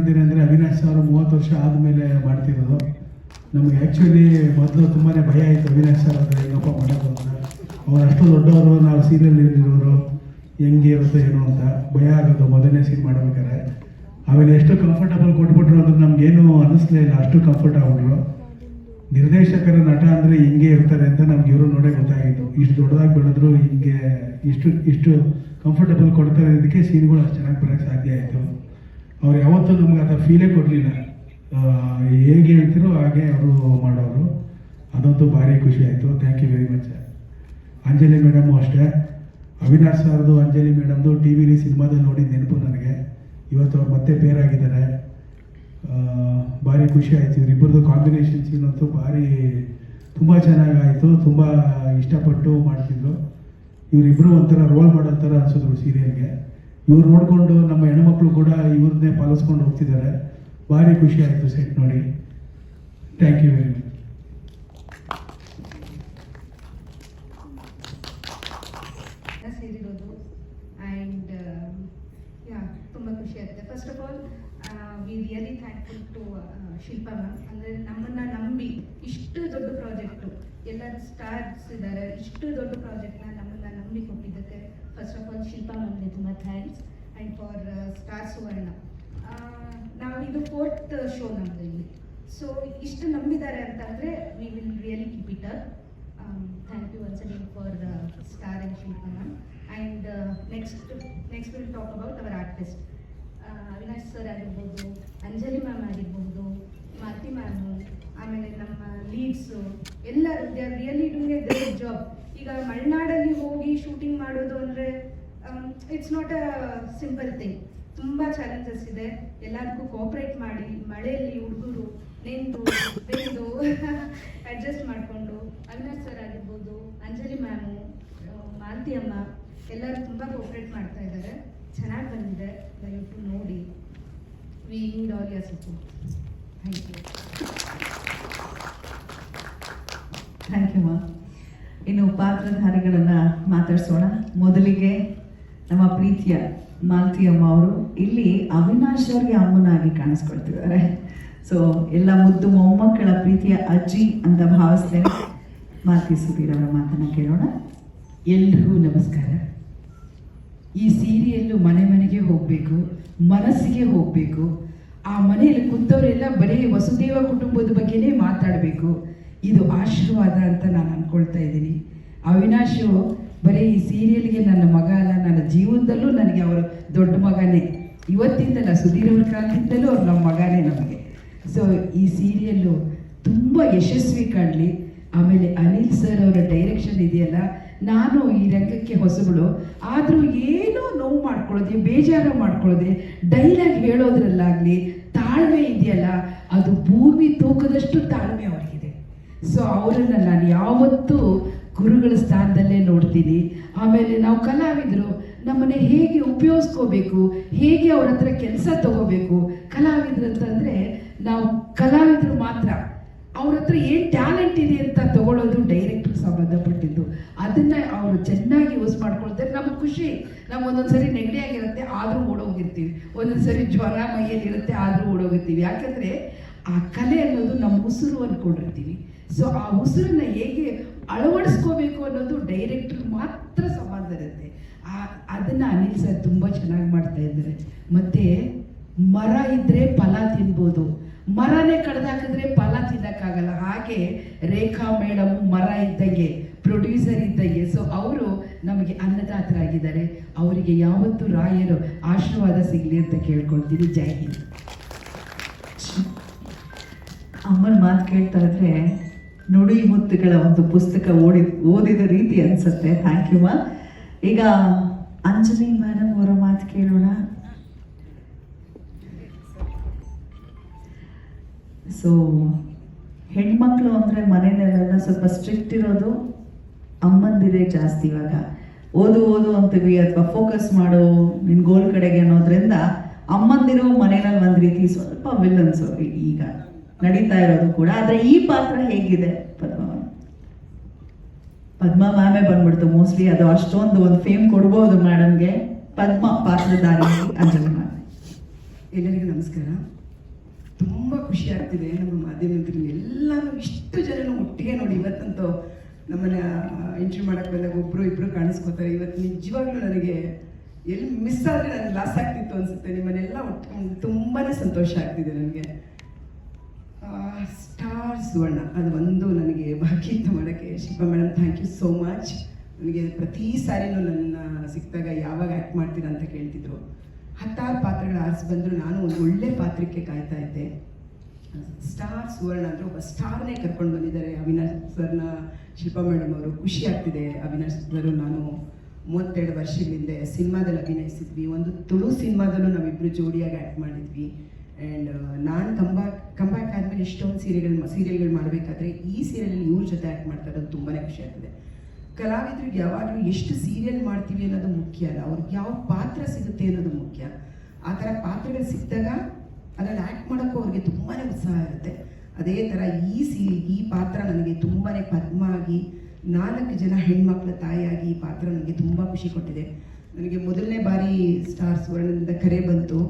ಅಂದರೆ ಅವಿನಾಶ್ ಅವರು 30 ವರ್ಷ ಆದಮೇಲೆ ಮಾಡ್ತಿರೋದು. ನಮಗೆ ಆ್ಯಕ್ಚುಲಿ ಮೊದಲು ತುಂಬಾ ಭಯ ಆಯಿತು ಅವಿನಾಶ್ ಸರ್ ಅಂದರೆ ಏನಪ್ಪ ಮಾಡೋದು ಅಂತ. ಅವ್ರು ಅಷ್ಟು ದೊಡ್ಡವರು, ನಾವು ಸೀರಿಯಲ್ ಇರೋರು ಹೆಂಗೆ ಇರುತ್ತೆ ಏನೋ ಅಂತ ಭಯ ಆಗೋದು ಮೊದಲನೇ ಸೀನ್ ಮಾಡಬೇಕಾದ್ರೆ. ಆಮೇಲೆ ಎಷ್ಟು ಕಂಫರ್ಟಬಲ್ ಕೊಟ್ಬಿಟ್ರು ಅಂದ್ರೆ ನಮಗೇನು ಅನ್ನಿಸ್ಲೇ ಇಲ್ಲ, ಅಷ್ಟು ಕಂಫರ್ಟ್ ಆಗ್ಬಿಟ್ರು. ನಿರ್ದೇಶಕರ ನಟ ಅಂದರೆ ಹಿಂಗೆ ಇರ್ತಾರೆ ಅಂತ ನಮ್ಗೆ ಇವರು ನೋಡೇ ಗೊತ್ತಾಗಿತ್ತು. ಇಷ್ಟು ದೊಡ್ಡದಾಗಿ ಬೆಳೆದ್ರು ಹಿಂಗೆ ಇಷ್ಟು ಕಂಫರ್ಟಬಲ್ ಕೊಡ್ತಾರೆ, ಇದಕ್ಕೆ ಸೀನ್ಗಳು ಅಷ್ಟು ಚೆನ್ನಾಗಿ ಬರೋಕ್ಕೆ ಸಾಧ್ಯ ಆಯಿತು. ಅವ್ರು ಯಾವತ್ತೂ ನಮ್ಗೆ ಅದರ ಫೀಲೇ ಕೊಡಲಿಲ್ಲ, ಹೇಗೆ ಹೇಳ್ತಿರೋ ಹಾಗೆ ಅವರು ಮಾಡೋರು. ಅದಂತೂ ಭಾರಿ ಖುಷಿ ಆಯಿತು. Thank you very much. Anjali madam ಅಷ್ಟೇ, ಅವಿನಾಶ್ ಸರ್ದು ಅಂಜಲಿ ಮೇಡಮ್ದು ಟಿ ವಿಲಿ ಸಿನಿಮಾದಲ್ಲಿ ನೋಡಿದ ನೆನಪು ನನಗೆ. ಇವತ್ತು ಅವ್ರು ಮತ್ತೆ ಪೇರಾಗಿದ್ದಾರೆ, ಭಾರಿ ಖುಷಿ ಆಯಿತು. ಇವರಿಬ್ಬರದು ಕಾಂಬಿನೇಷನ್ ಸೀನ್ ಅಂತೂ ತುಂಬ ಚೆನ್ನಾಗಾಯಿತು, ತುಂಬ ಇಷ್ಟಪಟ್ಟು ಮಾಡ್ತಿದ್ರು. ಇವರಿಬ್ಬರು ಒಂಥರ ರೋಲ್ ಮಾಡೋ ಥರ ಅನಿಸಿದ್ರು ಸೀರಿಯಲ್ಗೆ. ಇವ್ರು ನೋಡಿಕೊಂಡು ನಮ್ಮ ಹೆಣ್ಮಕ್ಳು ಕೂಡ ಇವ್ರನ್ನೇ ಪಾಲಿಸ್ಕೊಂಡು ಹೋಗ್ತಿದ್ದಾರೆ. ಭಾರಿ ಖುಷಿ ಆಯಿತು ಸೆಟ್ ನೋಡಿ. Thank you very much. ಸೇರಿರೋದು ಆ್ಯಂಡ್ ತುಂಬ ಖುಷಿ ಆಗುತ್ತೆ. First of all we really thankful to Shilpa ma'am. ಅಂದರೆ ನಮ್ಮನ್ನು ನಂಬಿ ಇಷ್ಟು ದೊಡ್ಡ ಪ್ರಾಜೆಕ್ಟು, ಎಲ್ಲ ಸ್ಟಾರ್ಸ್ ಇದ್ದಾರೆ, ಇಷ್ಟು ದೊಡ್ಡ ಪ್ರಾಜೆಕ್ಟ್ನ ನಮ್ಮನ್ನು ನಂಬಿ ಕೊಟ್ಟಿದ್ದಕ್ಕೆ ಫಸ್ಟ್ ಆಫ್ ಆಲ್ ಶಿಲ್ಪಾ ಮ್ಯಾಮ್ಗೆ ತುಂಬ ಥ್ಯಾಂಕ್ಸ್. ಆ್ಯಂಡ್ ಫಾರ್ ಸ್ಟಾರ್ ಸುವರ್ಣ, ನಾವು ಇದು 4th ಶೋ ನಮ್ಮದು ಇಲ್ಲಿ. ಸೊ ಇಷ್ಟು ನಂಬಿದ್ದಾರೆ ಅಂತಂದರೆ we will really keep it up. Thank you once again for star and Shilpa ma'am. And next will talk about our artist. Avinash sir ಆಗಿರ್ಬೋದು, Anjali ma'am ಆಗಿರ್ಬೋದು, ಮಾತಿ ಮ್ಯಾಮು, ಆಮೇಲೆ ನಮ್ಮ ಲೀಡ್ಸು ಎಲ್ಲರೂ they are really doing A great job. ಈಗ ಮಲೆನಾಡಲ್ಲಿ ಹೋಗಿ shooting ಮಾಡೋದು ಅಂದರೆ it's not a simple thing. ತುಂಬ ಚಾಲೆಂಜಸ್ ಇದೆ. ಎಲ್ಲದಕ್ಕೂ ಕೋಆಪ್ರೇಟ್ ಮಾಡಿ ಮಳೆಯಲ್ಲಿ ಹುಡುಗರು ನೆಂದು ಬೆಂದು ಅಡ್ಜಸ್ಟ್ ಮಾಡಿಕೊಂಡು ಅವಿನಾಶ್ ಸರ್ ಆಗಿರ್ಬೋದು, ಅಂಜಲಿ ಮ್ಯಾಮು, ಮಾಲತಿ ಅಮ್ಮ ಎಲ್ಲರೂ ತುಂಬ ಕೋಆಪ್ರೇಟ್ ಮಾಡ್ತಾ ಇದ್ದಾರೆ. ಚೆನ್ನಾಗಿ ಬಂದಿದೆ, ದಯವಿಟ್ಟು ನೋಡಿ. We need all your support. Thank you. Thank you ಮಾ. ಇನ್ನು ಪಾತ್ರಧಾರಿಗಳನ್ನು ಮಾತಾಡಿಸೋಣ. ಮೊದಲಿಗೆ ನಮ್ಮ ಪ್ರೀತಿಯ ಮಾಲತಿ ಅಮ್ಮ ಅವರು ಇಲ್ಲಿ ಅವಿನಾಶ್ ಅವ್ರಿಗೆ ಅಮ್ಮನಾಗಿ ಕಾಣಿಸ್ಕೊಳ್ತಿದ್ದಾರೆ. ಸೊ ಎಲ್ಲ ಮುದ್ದು ಮೊಮ್ಮಕ್ಕಳ ಪ್ರೀತಿಯ ಅಜ್ಜಿ ಅಂತ ಭಾವಿಸ್ತೇನೆ. ಮಾಲತಿ ಸುಧೀರ್ ಅವರ ಮಾತನ್ನು ಕೇಳೋಣ. ಎಲ್ರಿಗೂ ನಮಸ್ಕಾರ. ಈ ಸೀರಿಯಲ್ಲು ಮನೆ ಮನೆಗೆ ಹೋಗಬೇಕು, ಮನಸ್ಸಿಗೆ ಹೋಗಬೇಕು. ಆ ಮನೆಯಲ್ಲಿ ಕುಂತವರೆಲ್ಲ ಬರೀ ವಸುದೇವ ಕುಟುಂಬದ ಬಗ್ಗೆನೇ ಮಾತಾಡಬೇಕು. ಇದು ಆಶೀರ್ವಾದ ಅಂತ ನಾನು ಅಂದ್ಕೊಳ್ತಾ ಇದ್ದೀನಿ. ಅವಿನಾಶು ಬರೀ ಈ ಸೀರಿಯಲ್ಗೆ ನನ್ನ ಮಗ ಅಲ್ಲ, ನನ್ನ ಜೀವನದಲ್ಲೂ ನನಗೆ ಅವರು ದೊಡ್ಡ ಮಗನೇ. ಇವತ್ತಿಂದಲ್ಲ, ಸುಧೀರವ್ರ ಕಾಲದಿಂದಲೂ ಅವ್ರು ನಮ್ಮ ಮಗನೇ ನಮಗೆ. ಸೊ ಈ ಸೀರಿಯಲ್ಲು ತುಂಬ ಯಶಸ್ವಿ ಕಾಣಲಿ. ಆಮೇಲೆ ಅನಿಲ್ ಸರ್ ಅವರ ಡೈರೆಕ್ಷನ್ ಇದೆಯಲ್ಲ, ನಾನು ಈ ರಂಗಕ್ಕೆ ಹೊಸಬಳು, ಆದರೂ ಏನೋ ನೋವು ಮಾಡ್ಕೊಳ್ಳೋದೆ, ಬೇಜಾರು ಮಾಡ್ಕೊಳ್ಳೋದೆ, ಡೈಲಾಗ್ ಹೇಳೋದ್ರಲ್ಲಾಗಲಿ ತಾಳ್ಮೆ ಇದೆಯಲ್ಲ, ಅದು ಭೂಮಿ ತೂಕದಷ್ಟು ತಾಳ್ಮೆ ಅವರಿಗಿದೆ. ಸೊ ಅವರನ್ನು ನಾನು ಯಾವತ್ತೂ ಗುರುಗಳ ಸ್ಥಾನದಲ್ಲೇ ನೋಡ್ತೀನಿ. ಆಮೇಲೆ ನಾವು ಕಲಾವಿದರು ನಮ್ಮನ್ನೇ ಹೇಗೆ ಉಪಯೋಗಿಸ್ಕೋಬೇಕು, ಹೇಗೆ ಅವ್ರ ಹತ್ರ ಕೆಲಸ ತಗೋಬೇಕು. ಕಲಾವಿದರು ಅಂತಂದರೆ ನಾವು ಕಲಾವಿದರು ಮಾತ್ರ, ಅವ್ರ ಹತ್ರ ಏನು ಟ್ಯಾಲೆಂಟ್ ಇದೆ ಅಂತ ತಗೊಳ್ಳೋದು ಡೈರೆಕ್ಟ್ರಿಗೆ ಸಂಬಂಧಪಟ್ಟಿದ್ದು. ಅದನ್ನು ಅವರು ಚೆನ್ನಾಗಿ ಯೂಸ್ ಮಾಡ್ಕೊಳ್ತಾರೆ. ನಮಗೆ ಖುಷಿ. ನಾವು ಒಂದೊಂದು ಸರಿ ನೆಗಡಿ ಆಗಿರುತ್ತೆ, ಆದರೂ ಓಡೋಗಿರ್ತೀವಿ. ಒಂದೊಂದು ಸರಿ ಜ್ವರ ಮೈಯಲ್ಲಿ ಇರುತ್ತೆ, ಆದರೂ ಓಡೋಗಿರ್ತೀವಿ. ಯಾಕಂದರೆ ಆ ಕಲೆ ಅನ್ನೋದು ನಮ್ಮ ಉಸಿರು ಅಂದ್ಕೊಂಡಿರ್ತೀವಿ. ಸೊ ಆ ಉಸಿರನ್ನ ಹೇಗೆ ಅಳವಡಿಸ್ಕೋಬೇಕು ಅನ್ನೋದು ಡೈರೆಕ್ಟ್ರಿಗೆ ಮಾತ್ರ ಸಂಬಂಧ ಇರುತ್ತೆ. ಅದನ್ನು ಅನಿಲ್ ಸರ್ ತುಂಬ ಚೆನ್ನಾಗಿ ಮಾಡ್ತಾ ಇದ್ದಾರೆ. ಮತ್ತು ಮರ ಇದ್ದರೆ ಫಲ ತಿನ್ಬೋದು, ಮರನೇ ಕಡ್ದಾಕಿದ್ರೆ ಫಲ ತಿನ್ನಕ್ಕಾಗಲ್ಲ. ಹಾಗೆ ರೇಖಾ ಮೇಡಮ್ ಮರ ಇದ್ದಂಗೆ, ಪ್ರೊಡ್ಯೂಸರ್ ಇದ್ದಂಗೆ. ಸೊ ಅವರು ನಮಗೆ ಅನ್ನದಾತರಾಗಿದ್ದಾರೆ. ಅವರಿಗೆ ಯಾವತ್ತೂ ರಾಯರು ಆಶೀರ್ವಾದ ಸಿಗಲಿ ಅಂತ ಕೇಳ್ಕೊಳ್ತೀನಿ. ಜೈ ಹಿಂದ್. ಅಮ್ಮನ ಮಾತು ಕೇಳ್ತಾ ಇದ್ರೆ ನುಡಿ ಮುತ್ತುಗಳ ಒಂದು ಪುಸ್ತಕ ಓದಿದ ರೀತಿ ಅನ್ಸುತ್ತೆ. ಥ್ಯಾಂಕ್ ಯು ಮಾ. ಈಗ ಅಂಜಲಿ ಮೇಡಮ್ ಅವರ ಮಾತು ಕೇಳೋಣ. ಸೊ ಹೆಣ್ಮಕ್ಳು ಅಂದರೆ ಮನೆಯಲ್ಲೆಲ್ಲ ಸ್ವಲ್ಪ ಸ್ಟ್ರಿಕ್ಟ್ ಇರೋದು ಅಮ್ಮಂದಿರೇ ಜಾಸ್ತಿ. ಇವಾಗ ಓದು ಅಂತೀವಿ ಅಥವಾ ಫೋಕಸ್ ಮಾಡು ನಿನ್ನ ಗೋಲ್ ಕಡೆಗೆ ಅನ್ನೋದ್ರಿಂದ ಅಮ್ಮಂದಿರು ಮನೆಯಲ್ಲಿ ಒಂದು ರೀತಿ ಸ್ವಲ್ಪ ವಿಲನ್ಸು ಈಗ ನಡೀತಾ ಇರೋದು ಕೂಡ. ಆದರೆ ಈ ಪಾತ್ರ ಹೇಗಿದೆ? ಪದ್ಮ ಮ್ಯಾಮೇ ಬಂದ್ಬಿಡ್ತು ಮೋಸ್ಟ್ಲಿ. ಅದು ಅಷ್ಟೊಂದು ಒಂದು ಫೇಮ್ ಕೊಡ್ಬೋದು ಮೇಡಮ್ಗೆ. ಪದ್ಮ ಪಾತ್ರಧಾರಿ ಅಂಜಲಿ ಮ್ಯಾಮ್. ಎಲ್ಲರಿಗೂ ನಮಸ್ಕಾರ. ತುಂಬ ಖುಷಿ ಆಗ್ತಿದೆ ನಮ್ಮ ಮಾಧ್ಯಮದಲ್ಲಿ ಎಲ್ಲರೂ ಇಷ್ಟು ಜನನು ಒಟ್ಟಿಗೆ ನೋಡಿ. ಇವತ್ತಂತೂ ನಮ್ಮನ್ನ ಇಂಟರ್ವ್ಯೂ ಮಾಡೋಕ್ಕೆ ಬಂದಾಗ ಒಬ್ಬರು ಇಬ್ಬರು ಕಾಣಿಸ್ಕೋತಾರೆ. ಇವತ್ತು ನಿಜವಾಗ್ಲೂ ನನಗೆ ಎಲ್ಲಿ ಮಿಸ್ ಆದರೆ ನನಗೆ ಲಾಸ್ ಆಗ್ತಿತ್ತು ಅನಿಸುತ್ತೆ. ನಿಮ್ಮನ್ನೆಲ್ಲ ಒಟ್ಟಿಗೆ ತುಂಬಾ ಸಂತೋಷ ಆಗ್ತಿದೆ ನನಗೆ. ಸ್ಟಾರ್ ಸುವರ್ಣ ಅದು ಒಂದು ನನಗೆ ಬಾಕಿ ಇತ್ತು ಮಾಡೋಕ್ಕೆ. Shilpa madam, thank you so much. ನನಗೆ ಪ್ರತಿ ಸಾರಿನೂ ನನ್ನ ಸಿಕ್ಕಿದಾಗ ಯಾವಾಗ ಆ್ಯಕ್ಟ್ ಮಾಡ್ತೀರಾ ಅಂತ ಕೇಳ್ತಿದ್ರು. 10 ಪಾತ್ರಗಳು ಆರಿಸಿ ಬಂದರೂ ನಾನು ಒಂದು ಒಳ್ಳೆ ಪಾತ್ರಕ್ಕೆ ಕಾಯ್ತಾ ಇದ್ದೆ. ಸ್ಟಾರ್ ಸುವರ್ಣ ಅಂದರೆ ಒಬ್ಬ ಸ್ಟಾರ್ನೇ ಕರ್ಕೊಂಡು ಬಂದಿದ್ದಾರೆ ಅವಿನಾಶ್ ಸರ್ನ, ಶಿಲ್ಪಾ ಮೇಡಮ್ ಅವರು. ಖುಷಿ ಆಗ್ತಿದೆ. ಅವಿನಾಶ್ ಸರು ನಾನು 32 ವರ್ಷಗಳ ಹಿಂದೆ ಸಿನಿಮಾದಲ್ಲಿ ಅಭಿನಯಿಸಿದ್ವಿ. ಒಂದು ತುಳು ಸಿನಿಮಾದಲ್ಲೂ ನಾವಿಬ್ಬರು ಜೋಡಿಯಾಗಿ ಆ್ಯಕ್ಟ್ ಮಾಡಿದ್ವಿ. ಆ್ಯಂಡ್ ನಾನು ಕಂಬ್ಯಾಕ್ ಆದಮೇಲೆ ಇಷ್ಟೊಂದು ಸೀರಿಯಲ್ಗಳು ಮಾಡಬೇಕಾದ್ರೆ ಈ ಸೀರಿಯಲಲ್ಲಿ ಇವ್ರ ಜೊತೆ ಆ್ಯಕ್ಟ್ ಮಾಡ್ತಾ ಇರೋದು ತುಂಬಾ ಖುಷಿ ಆಗ್ತದೆ. ಕಲಾವಿದರಿಗೆ ಯಾವಾಗಲೂ ಎಷ್ಟು ಸೀರಿಯಲ್ ಮಾಡ್ತೀವಿ ಅನ್ನೋದು ಮುಖ್ಯ ಅಲ್ಲ, ಅವ್ರಿಗೆ ಯಾವ ಪಾತ್ರ ಸಿಗುತ್ತೆ ಅನ್ನೋದು ಮುಖ್ಯ. ಆ ಥರ ಪಾತ್ರಗಳು ಸಿಕ್ಕಿದಾಗ ಅದರಲ್ಲಿ ಆ್ಯಕ್ಟ್ ಮಾಡೋಕ್ಕೂ ಅವ್ರಿಗೆ ತುಂಬಾ ಉತ್ಸಾಹ ಇರುತ್ತೆ. ಅದೇ ಥರ ಈ ಪಾತ್ರ ನನಗೆ ತುಂಬಾ ಪದ್ಮ ಆಗಿ 4 ಜನ ಹೆಣ್ಮಕ್ಳ ತಾಯಿಯಾಗಿ ಈ ಪಾತ್ರ ನನಗೆ ತುಂಬ ಖುಷಿ ಕೊಟ್ಟಿದೆ. ನನಗೆ ಮೊದಲನೇ ಬಾರಿ ಸ್ಟಾರ್ ಸುವರ್ಣದಿಂದ ಕರೆ ಬಂತು.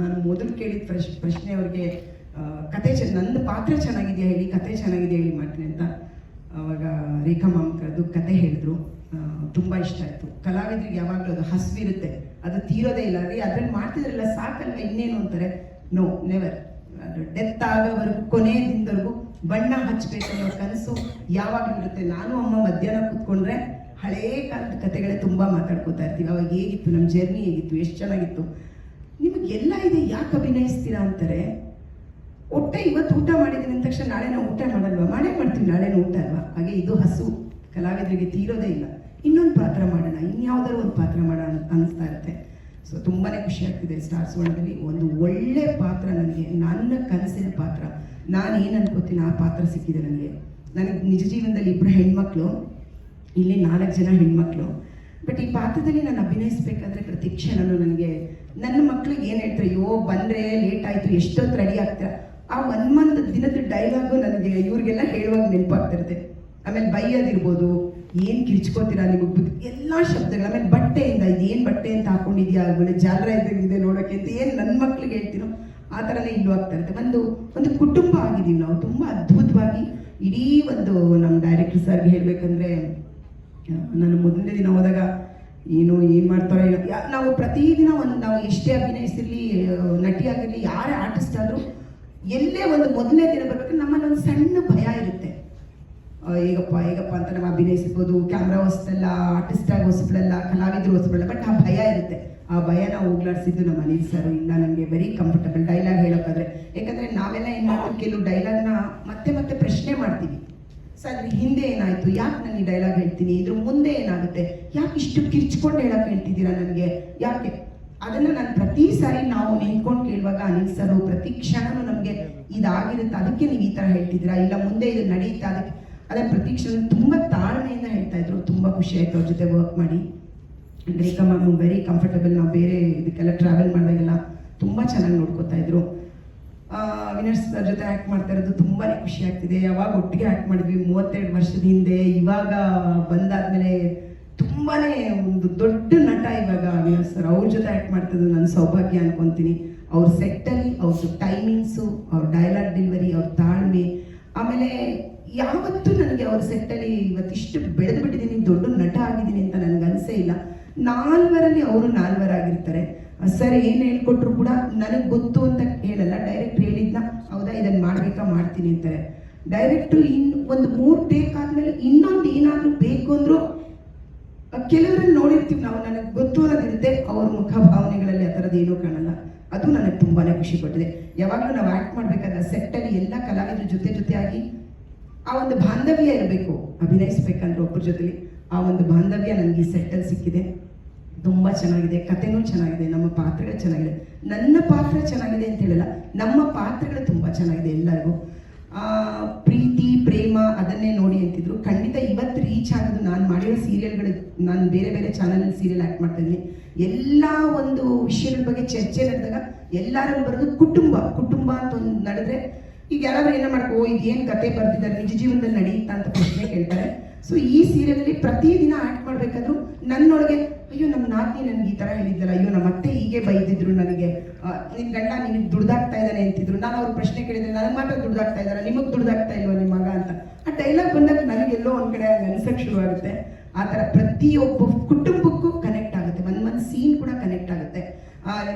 ನಾನು ಮೊದಲು ಕೇಳಿದ ಪ್ರಶ್ನೆ ಅವ್ರಿಗೆ, ಕತೆ ನಂದು ಪಾತ್ರ ಚೆನ್ನಾಗಿದೆಯಾ ಹೇಳಿ, ಕತೆ ಚೆನ್ನಾಗಿದೆಯಾ ಹೇಳಿ ಮಾಡ್ತೀನಿ ಅಂತ. ಆವಾಗ ರೇಖಾ ಮಾಮ್ ಕರೆದು ಕತೆ ಹೇಳಿದ್ರು. ತುಂಬ ಇಷ್ಟ ಆಯಿತು. ಕಲಾವಿದರಿಗೆ ಯಾವಾಗಲೂ ಅದು ಹಸಿವಿರುತ್ತೆ, ಅದು ತೀರೋದೇ ಇಲ್ಲ ರೀ. ಅದ್ರಲ್ಲಿ ಮಾಡ್ತಿದ್ರಲ್ಲ ಸಾಕಲ್ವ ಇನ್ನೇನು ಅಂತಾರೆ. No, never. ಅದು ಡೆತ್ ಆಗೋವರೆಗೂ ಕೊನೆಯ ದಿನದವರೆಗೂ ಬಣ್ಣ ಹಚ್ಚಬೇಕು ಅನ್ನೋ ಕನಸು ಯಾವಾಗಲೂ ಇರುತ್ತೆ. ನಾನು ಅಮ್ಮ ಮಧ್ಯಾಹ್ನ ಕೂತ್ಕೊಂಡ್ರೆ ಹಳೇ ಕಾಲದ ಕತೆಗಳೇ ತುಂಬ ಮಾತಾಡ್ಕೋತಾ ಇರ್ತೀವಿ. ಅವಾಗ ಹೇಗಿತ್ತು ನಮ್ಮ ಜರ್ನಿ, ಹೇಗಿತ್ತು, ಎಷ್ಟು ಚೆನ್ನಾಗಿತ್ತು. ನಿಮಗೆಲ್ಲ ಇದೆ, ಯಾಕೆ ಅಭಿನಯಿಸ್ತೀರಾ ಅಂತಾರೆ. ಹೊಟ್ಟೆ ಇವತ್ತು ಊಟ ಮಾಡಿದ್ದೀನಿ ಅಂದ ತಕ್ಷಣ ನಾಳೆ ನಾವು ಊಟ ಮಾಡಲ್ವಾ? ಮಾಡೇ ಮಾಡ್ತೀವಿ, ನಾಳೆನೂ ಊಟ ಅಲ್ವಾ? ಹಾಗೆ ಇದು ಹಸು ಕಲಾವಿದರಿಗೆ ತೀರೋದೇ ಇಲ್ಲ. ಇನ್ನೊಂದು ಪಾತ್ರ ಮಾಡೋಣ, ಇನ್ಯಾವುದಾದ್ರು ಒಂದು ಪಾತ್ರ ಮಾಡೋಣ ಅನಿಸ್ತಾ ಇರುತ್ತೆ. ಸೊ ತುಂಬಾ ಖುಷಿ ಆಗ್ತಿದೆ. ಸ್ಟಾರ್ ಸುವರ್ಣದಲ್ಲಿ ಒಂದು ಒಳ್ಳೆ ಪಾತ್ರ, ನನಗೆ ನನ್ನ ಕನಸಿನ ಪಾತ್ರ. ನಾನು ಏನು ಅನ್ಕೋತೀನಿ ಆ ಪಾತ್ರ ಸಿಕ್ಕಿದೆ ನನಗೆ. ನನಗೆ ನಿಜ ಜೀವನದಲ್ಲಿ 2 ಹೆಣ್ಮಕ್ಳು, ಇಲ್ಲಿ 4 ಜನ ಹೆಣ್ಮಕ್ಳು. ಬಟ್ ಈ ಪಾತ್ರದಲ್ಲಿ ನಾನು ಅಭಿನಯಿಸ್ಬೇಕಾದ್ರೆ ಪ್ರತಿ ಕ್ಷಣನೂ ನನಗೆ ನನ್ನ ಮಕ್ಳಿಗೆ ಏನು ಹೇಳ್ತಾರೆ, ಅಯ್ಯೋ ಬಂದರೆ ಲೇಟ್ ಆಯಿತು, ಎಷ್ಟೊತ್ತು ರೆಡಿ ಆಗ್ತೀರಾ, ಆ 1 ಮಂತ್ ದಿನದ ಡೈಲಾಗು ನನಗೆ ಇವ್ರಿಗೆಲ್ಲ ಹೇಳುವಾಗ ನೆನಪಾಗ್ತಿರುತ್ತೆ. ಆಮೇಲೆ ಬೈಯೋದಿರ್ಬೋದು, ಏನು ಕಿರ್ಚ್ಕೋತೀರಾ ನಿಮಗೆ ಎಲ್ಲ ಶಬ್ದಗಳು. ಆಮೇಲೆ ಬಟ್ಟೆಯಿಂದ ಇದೇನು ಬಟ್ಟೆ ಅಂತ ಹಾಕೊಂಡಿದ್ಯಾ, ಆಮೇಲೆ ಜಾಲರ ಇದ್ದಂಗಿದೆ ನೋಡೋಕ್ಕೆ ಅಂತ ಏನು ನನ್ನ ಮಕ್ಳಿಗೆ ಹೇಳ್ತೀನೋ ಆ ಥರನೇ ಇಲ್ಲೂ ಆಗ್ತಾ ಇರುತ್ತೆ. ಒಂದು ಕುಟುಂಬ ಆಗಿದ್ದೀವಿ ನಾವು ತುಂಬ ಅದ್ಭುತವಾಗಿ. ಇಡೀ ಒಂದು ನಮ್ಮ ಡೈರೆಕ್ಟರ್ ಸರ್ಗೆ ಹೇಳಬೇಕಂದ್ರೆ, ನಾನು ಮೊದಲನೇ ದಿನ ಹೋದಾಗ ಏನು ಮಾಡ್ತಾರೋ ನಾವು ಪ್ರತಿದಿನ ನಾವು ಎಷ್ಟೇ ಅಭಿನಯಿಸಿರಲಿ, ನಟಿ ಆಗಿರಲಿ, ಯಾರೇ ಆರ್ಟಿಸ್ಟ್ ಆದರೂ ಎಲ್ಲೇ ಒಂದು ಮೊದಲನೇ ದಿನ ಬರ್ಬೇಕಾದ್ರೆ ನಮ್ಮಲ್ಲಿ ಒಂದು ಸಣ್ಣ ಭಯ ಇರುತ್ತೆ. ಹೇಗಪ್ಪ ಅಂತ ನಾವು ಅಭಿನಯಿಸ್ಬೋದು, ಕ್ಯಾಮ್ರಾ ಹೊಸದಲ್ಲ, ಆರ್ಟಿಸ್ಟ್ ಆಗಿ ಹೊಸಬಳಲ್ಲ, ಕಲಾವಿದರು ಹೊಸಬಳಲ್ಲ. ಬಟ್ ಆ ಭಯ ಇರುತ್ತೆ. ಆ ಭಯನ ಹೋಗ್ಲಾಡಿಸಿದ್ದು ನಮ್ಮ ಅನಿಲ್ ಸರ್. ಇಲ್ಲ, ನನಗೆ ವೆರಿ ಕಂಫರ್ಟಬಲ್ ಡೈಲಾಗ್ ಹೇಳೋಕ್ಕಾದ್ರೆ. ಯಾಕಂದರೆ ನಾವೆಲ್ಲ ಏನು ಮಾಡ್ತೀವಿ, ಕೆಲವು ಡೈಲಾಗ್ನ ಮತ್ತೆ ಪ್ರಶ್ನೆ ಮಾಡ್ತೀವಿ. ಸೊ ಅದ್ರ ಹಿಂದೆ ಏನಾಯಿತು, ಯಾಕೆ ನಾನು ಈ ಡೈಲಾಗ್ ಹೇಳ್ತೀನಿ, ಇದ್ರ ಮುಂದೆ ಏನಾಗುತ್ತೆ, ಯಾಕೆ ಇಷ್ಟು ಕಿರ್ಚ್ಕೊಂಡು ಹೇಳಕ್ಕೆ ಹೇಳ್ತಿದ್ದೀರಾ ನನಗೆ, ಯಾಕೆ? ಅದನ್ನು ನಾನು ಪ್ರತಿ ಸಾರಿ ನಾವು ನಿಂತ್ಕೊಂಡು ಕೇಳುವಾಗ ಅನಿಲ್ ಸರ್ ಪ್ರತಿ ಕ್ಷಣನೂ ನಮಗೆ ಇದಾಗಿರುತ್ತೆ, ಅದಕ್ಕೆ ನೀವು ಈ ಥರ ಹೇಳ್ತಿದ್ದೀರಾ, ಇಲ್ಲ ಮುಂದೆ ಇದು ನಡೆಯುತ್ತೆ, ಅದನ್ನು ಪ್ರತಿ ಕ್ಷಣ ತುಂಬ ತಾಳ್ಮೆಯಿಂದ ಹೇಳ್ತಾ ಇದ್ರು. ತುಂಬ ಖುಷಿ ಆಯಿತು ಅವ್ರ ಜೊತೆ ವರ್ಕ್ ಮಾಡಿ. ರೇಖಾ ಮ್ಯಾಮ್ ವೆರಿ ಕಂಫರ್ಟಬಲ್. ನಾವು ಬೇರೆ ಇದಕ್ಕೆಲ್ಲ ಟ್ರಾವೆಲ್ ಮಾಡಿದಾಗೆಲ್ಲ ತುಂಬ ಚೆನ್ನಾಗಿ ನೋಡ್ಕೋತಾ ಇದ್ರು. ಅವಿನಾಶ್ ಸರ್ ಜೊತೆ ಆ್ಯಕ್ಟ್ ಮಾಡ್ತಾ ಇರೋದು ತುಂಬಾ ಖುಷಿ ಆಗ್ತಿದೆ. ಯಾವಾಗ ಒಟ್ಟಿಗೆ ಆ್ಯಕ್ಟ್ ಮಾಡಿದ್ವಿ 32 ವರ್ಷದ ಹಿಂದೆ. ಇವಾಗ ಬಂದಾದ್ಮೇಲೆ ತುಂಬಾ ಒಂದು ದೊಡ್ಡ ನಟ ಇವಾಗ ಅವಿನಾಶ್ ಸರ್. ಅವ್ರ ಜೊತೆ ಆ್ಯಕ್ಟ್ ಮಾಡ್ತಿದ್ದು ನನ್ನ ಸೌಭಾಗ್ಯ ಅನ್ಕೊತೀನಿ. ಅವ್ರ ಸೆಟ್ಟಲ್ಲಿ ಅವ್ರದ್ದು ಟೈಮಿಂಗ್ಸು, ಅವ್ರ ಡೈಲಾಗ್ ಡೆಲಿವರಿ, ಅವ್ರ ತಾಳ್ಮೆ. ಆಮೇಲೆ ಯಾವತ್ತೂ ನನಗೆ ಅವ್ರ ಸೆಟ್ಟಲ್ಲಿ ಇವತ್ತಿಷ್ಟು ಬೆಳೆದು ಬಿಟ್ಟಿದ್ದೀನಿ, ದೊಡ್ಡ ನಟ ಆಗಿದ್ದೀನಿ ಅಂತ ನನಗೆ ಅನಿಸೇ ಇಲ್ಲ. 4ವರಲ್ಲಿ ಅವರು 4 ಆಗಿರ್ತಾರೆ. ಸರ್ ಏನು ಹೇಳ್ಕೊಟ್ರು ಕೂಡ ನನಗೆ ಗೊತ್ತು ಅಂತ ಹೇಳಲ್ಲ, ಡೈರೆಕ್ಟ್ ಹೇಳಿದ್ನ ಹೌದಾ ಇದನ್ನು ಮಾಡ್ತೀನಿ ಅಂತಾರೆ. ಡೈರೆಕ್ಟು ಒಂದು 3 ಟೇಕ್ ಆದಮೇಲೆ ಇನ್ನೊಂದು ಏನಾದರೂ ಬೇಕು ಅಂದರೂ ಕೆಲವರಲ್ಲಿ ನೋಡಿರ್ತೀವಿ ನಾವು, ನನಗೆ ಗೊತ್ತು ಅನ್ನೋದಿರುತ್ತೆ. ಅವ್ರ ಮುಖ ಭಾವನೆಗಳಲ್ಲಿ ಆ ಥರದ್ದು ಏನೂ ಕಾಣಲ್ಲ. ಅದು ನನಗೆ ತುಂಬಾ ಖುಷಿ ಕೊಟ್ಟಿದೆ. ಯಾವಾಗಲೂ ನಾವು ಆ್ಯಕ್ಟ್ ಮಾಡಬೇಕಾದ್ರೆ ಸೆಟ್ಟಲ್ಲಿ ಎಲ್ಲ ಕಲಾವಿದ್ರ ಜೊತೆಯಾಗಿ ಆ ಒಂದು ಬಾಂಧವ್ಯ ಇರಬೇಕು. ಅಭಿನಯಿಸ್ಬೇಕಂದ್ರೆ ಒಬ್ಬರ ಜೊತೆಲಿ ಆ ಒಂದು ಬಾಂಧವ್ಯ ನನಗೆ ಈ ಸೆಟ್ಟಲ್ಲಿ ಸಿಕ್ಕಿದೆ. ತುಂಬ ಚೆನ್ನಾಗಿದೆ, ಕಥೆನೂ ಚೆನ್ನಾಗಿದೆ, ನಮ್ಮ ಪಾತ್ರಗಳು ಚೆನ್ನಾಗಿದೆ. ನನ್ನ ಪಾತ್ರ ಚೆನ್ನಾಗಿದೆ ಅಂತ ಹೇಳಲ್ಲ, ನಮ್ಮ ಪಾತ್ರಗಳು ತುಂಬ ಚೆನ್ನಾಗಿದೆ. ಎಲ್ಲರಿಗೂ ಪ್ರೀತಿ ಪ್ರೇಮ ಅದನ್ನೇ ನೋಡಿ ಅಂತಿದ್ರು. ಖಂಡಿತ ಇವತ್ತು ರೀಚ್ ಆಗೋದು ನಾನು ಮಾಡಿರೋ ಸೀರಿಯಲ್ಗಳು. ನಾನು ಬೇರೆ ಚಾನಲಲ್ಲಿ ಸೀರಿಯಲ್ ಆ್ಯಕ್ಟ್ ಮಾಡ್ತಾ ಇದ್ದೀನಿ. ಎಲ್ಲ ಒಂದು ವಿಷಯಗಳ ಬಗ್ಗೆ ಚರ್ಚೆ ನಡೆದಾಗ ಎಲ್ಲರಲ್ಲೂ ಬರೋದು ಕುಟುಂಬ ಅಂತ ಒಂದು ನಡೆದ್ರೆ, ಈಗ ಯಾರಾದ್ರೂ ಏನೋ ಮಾಡ್ಕೋ ಇದೇನು ಕತೆ ಬರ್ತಿದ್ದಾರೆ, ನಿಜ ಜೀವನದಲ್ಲಿ ನಡೆಯುತ್ತಾ ಅಂತ ಪ್ರಶ್ನೆ ಕೇಳ್ತಾರೆ. ಸೊ ಈ ಸೀರಿಯಲಲ್ಲಿ ಪ್ರತಿದಿನ ಆ್ಯಕ್ಟ್ ಮಾಡಬೇಕಾದ್ರೂ ನನ್ನೊಳಗೆ ಅಯ್ಯೋ ನಮ್ಮ ನಾದ್ನಿ ನನಗೆ ಈ ಥರ ಹೇಳಿದ್ದಲ್ಲ, ಅಯ್ಯೋ ನಮ್ಮ ಅತ್ತೆ ಹೀಗೆ ಬೈದಿದ್ರು ನನಗೆ, ನಿನ್ನ ಗಂಡ ನಿನಗೆ ದುಡ್ದಾಗ್ತಾ ಇದ್ದಾನೆ ಅಂತಿದ್ರು. ನಾನು ಅವ್ರ ಪ್ರಶ್ನೆ ಕೇಳಿದ್ರೆ ನನಗೆ ಮಾತ್ರ ದುಡ್ದಾಗ್ತಾ ಇದ್ದಾರ, ನಿಮಗೆ ದುಡ್ದಾಗ್ತಾ ಇಲ್ವಾ ನಿಮ್ಮ ಮಗ ಅಂತ. ಆ ಡೈಲಾಗ್ ಬಂದಾಗ ನನಗೆಲ್ಲೋ ಒಂದು ಕಡೆ ಅನ್ಸಕ್ಕೆ ಶುರುವಾಗುತ್ತೆ. ಆ ಥರ ಪ್ರತಿಯೊಬ್ಬ ಕುಟುಂಬಕ್ಕೂ ಕನೆಕ್ಟ್ ಆಗುತ್ತೆ, ಒಂದು ಸೀನ್ ಕೂಡ ಕನೆಕ್ಟ್ ಆಗುತ್ತೆ.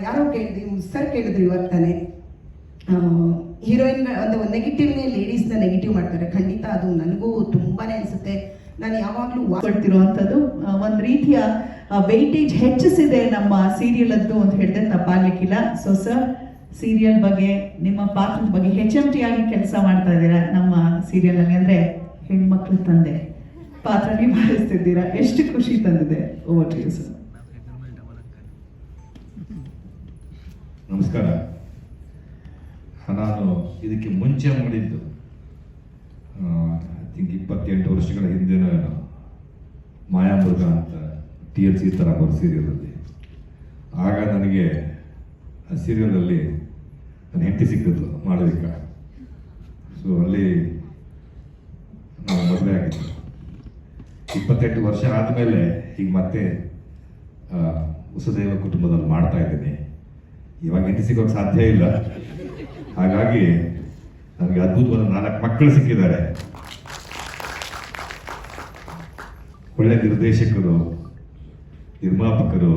ಯಾರೋ ಕೇಳಿದ್ರಿ, ಸರ್ ಕೇಳಿದ್ರು ಇವಾಗ ತಾನೆ, ಹೀರೋಯಿನ್ ಒಂದು ನೆಗೆಟಿವ್ನೇ ಲೇಡೀಸ್ನ ನೆಗೆಟಿವ್ ಮಾಡ್ತಾರೆ. ಖಂಡಿತ ಅದು ನನಗೂ ತುಂಬಾನೇ ಅನಿಸುತ್ತೆ. ನಾನು ಯಾವಾಗಲೂ ಕೊಡ್ತಿರುವಂಥದ್ದು ಒಂದು ರೀತಿಯ ವೆಯ್ಟೇಜ್ ಹೆಚ್ಚಿಸಿದೆ ನಮ್ಮ ಸೀರಿಯಲ್ ಅದ್ದು ಅಂತ ಹೇಳಿದ್ರೆ ತಪ್ಪಾಗ್ಲಿಕ್ಕಿಲ್ಲ. ಸೊ ಸರ್, ಸೀರಿಯಲ್ ಬಗ್ಗೆ, ನಿಮ್ಮ ಪಾತ್ರದ ಬಗ್ಗೆ HMT ಆಗಿ ಕೆಲಸ ಮಾಡ್ತಾ ಇದ್ದೀರಾ ನಮ್ಮ ಸೀರಿಯಲ್ ಅಲ್ಲಿ, ಅಂದ್ರೆ ಹೆಣ್ಮಕ್ಳು ತಂದೆ ಪಾತ್ರ ನಿಭಾಯಿಸ್ತಿದ್ದೀರಾ, ಎಷ್ಟು ಖುಷಿ ತಂದಿದೆ. Over to you sir. ನಮಸ್ಕಾರ. ನಾನು ಇದಕ್ಕೆ ಮುಂಚೆ ಮಾಡಿದ್ದು ಐ ಥಿಂಕ್ 28 ವರ್ಷಗಳ ಹಿಂದಿನ ಮಾಯಾಮೃಗ ಅಂತ TLC ಥರ ಬರೋ ಸೀರಿಯಲಲ್ಲಿ. ಆಗ ನನಗೆ ಆ ಸೀರಿಯಲಲ್ಲಿ ನನ್ನ ಹೆಂಡತಿ ಸಿಕ್ಕಿದ್ಲು ಮಾಳವಿಕ. ಸೊ ಅಲ್ಲಿ ನಾವು ಮದುವೆ ಆಗಿದ್ದು 28 ವರ್ಷ ಆದಮೇಲೆ ಈಗ ಮತ್ತೆ ವಸುದೈವ ಕುಟುಂಬದಲ್ಲಿ ಮಾಡ್ತಾ ಇದ್ದೀನಿ. ಇವಾಗ ಹೆಂಡತಿ ಸಿಗೋಕ್ಕೆ ಸಾಧ್ಯ ಇಲ್ಲ. ಹಾಗಾಗಿ ನನಗೆ ಅದ್ಭುತವಾದ 4 ಮಕ್ಕಳು ಸಿಕ್ಕಿದ್ದಾರೆ. ಒಳ್ಳೆ ನಿರ್ದೇಶಕರು, ನಿರ್ಮಾಪಕರು.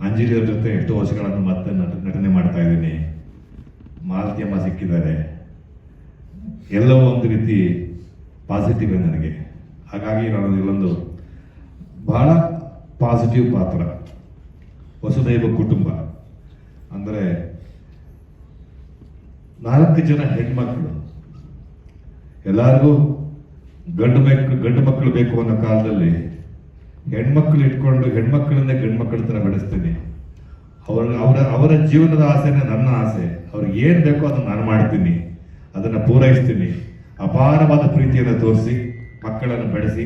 ಅಂಜಲಿಯವ್ರ ಜೊತೆ ಎಷ್ಟೋ ವರ್ಷಗಳನ್ನು ಮತ್ತೆ ನಟನೆ ಮಾಡ್ತಾ ಇದ್ದೀನಿ. ಮಾಲತಿ ಅಮ್ಮ ಸಿಕ್ಕಿದ್ದಾರೆ. ಎಲ್ಲವೂ ಒಂದು ರೀತಿ ಪಾಸಿಟಿವ್ ನನಗೆ. ಹಾಗಾಗಿ ನಾನು ಇಲ್ಲೊಂದು ಬಹಳ ಪಾಸಿಟಿವ್ ಪಾತ್ರ, ವಸುದೈವ ಕುಟುಂಬ ಅಂದರೆ 4 ಜನ ಹೆಣ್ಮಕ್ಳು. ಎಲ್ಲರಿಗೂ ಗಂಡು ಮಕ್ಕಳು ಬೇಕು ಅನ್ನೋ ಕಾಲದಲ್ಲಿ ಹೆಣ್ಮಕ್ಳು ಇಟ್ಕೊಂಡು ಹೆಣ್ಮಕ್ಳನ್ನೇ ಗಂಡು ಮಕ್ಕಳ ಥರ ಬೆಳೆಸ್ತೀನಿ. ಅವರ ಜೀವನದ ಆಸೆನೇ ನನ್ನ ಆಸೆ. ಅವ್ರಿಗೆ ಏನು ಬೇಕೋ ಅದನ್ನು ನಾನು ಮಾಡ್ತೀನಿ, ಅದನ್ನು ಪೂರೈಸ್ತೀನಿ. ಅಪಾರವಾದ ಪ್ರೀತಿಯನ್ನು ತೋರಿಸಿ ಮಕ್ಕಳನ್ನು ಬೆಳೆಸಿ,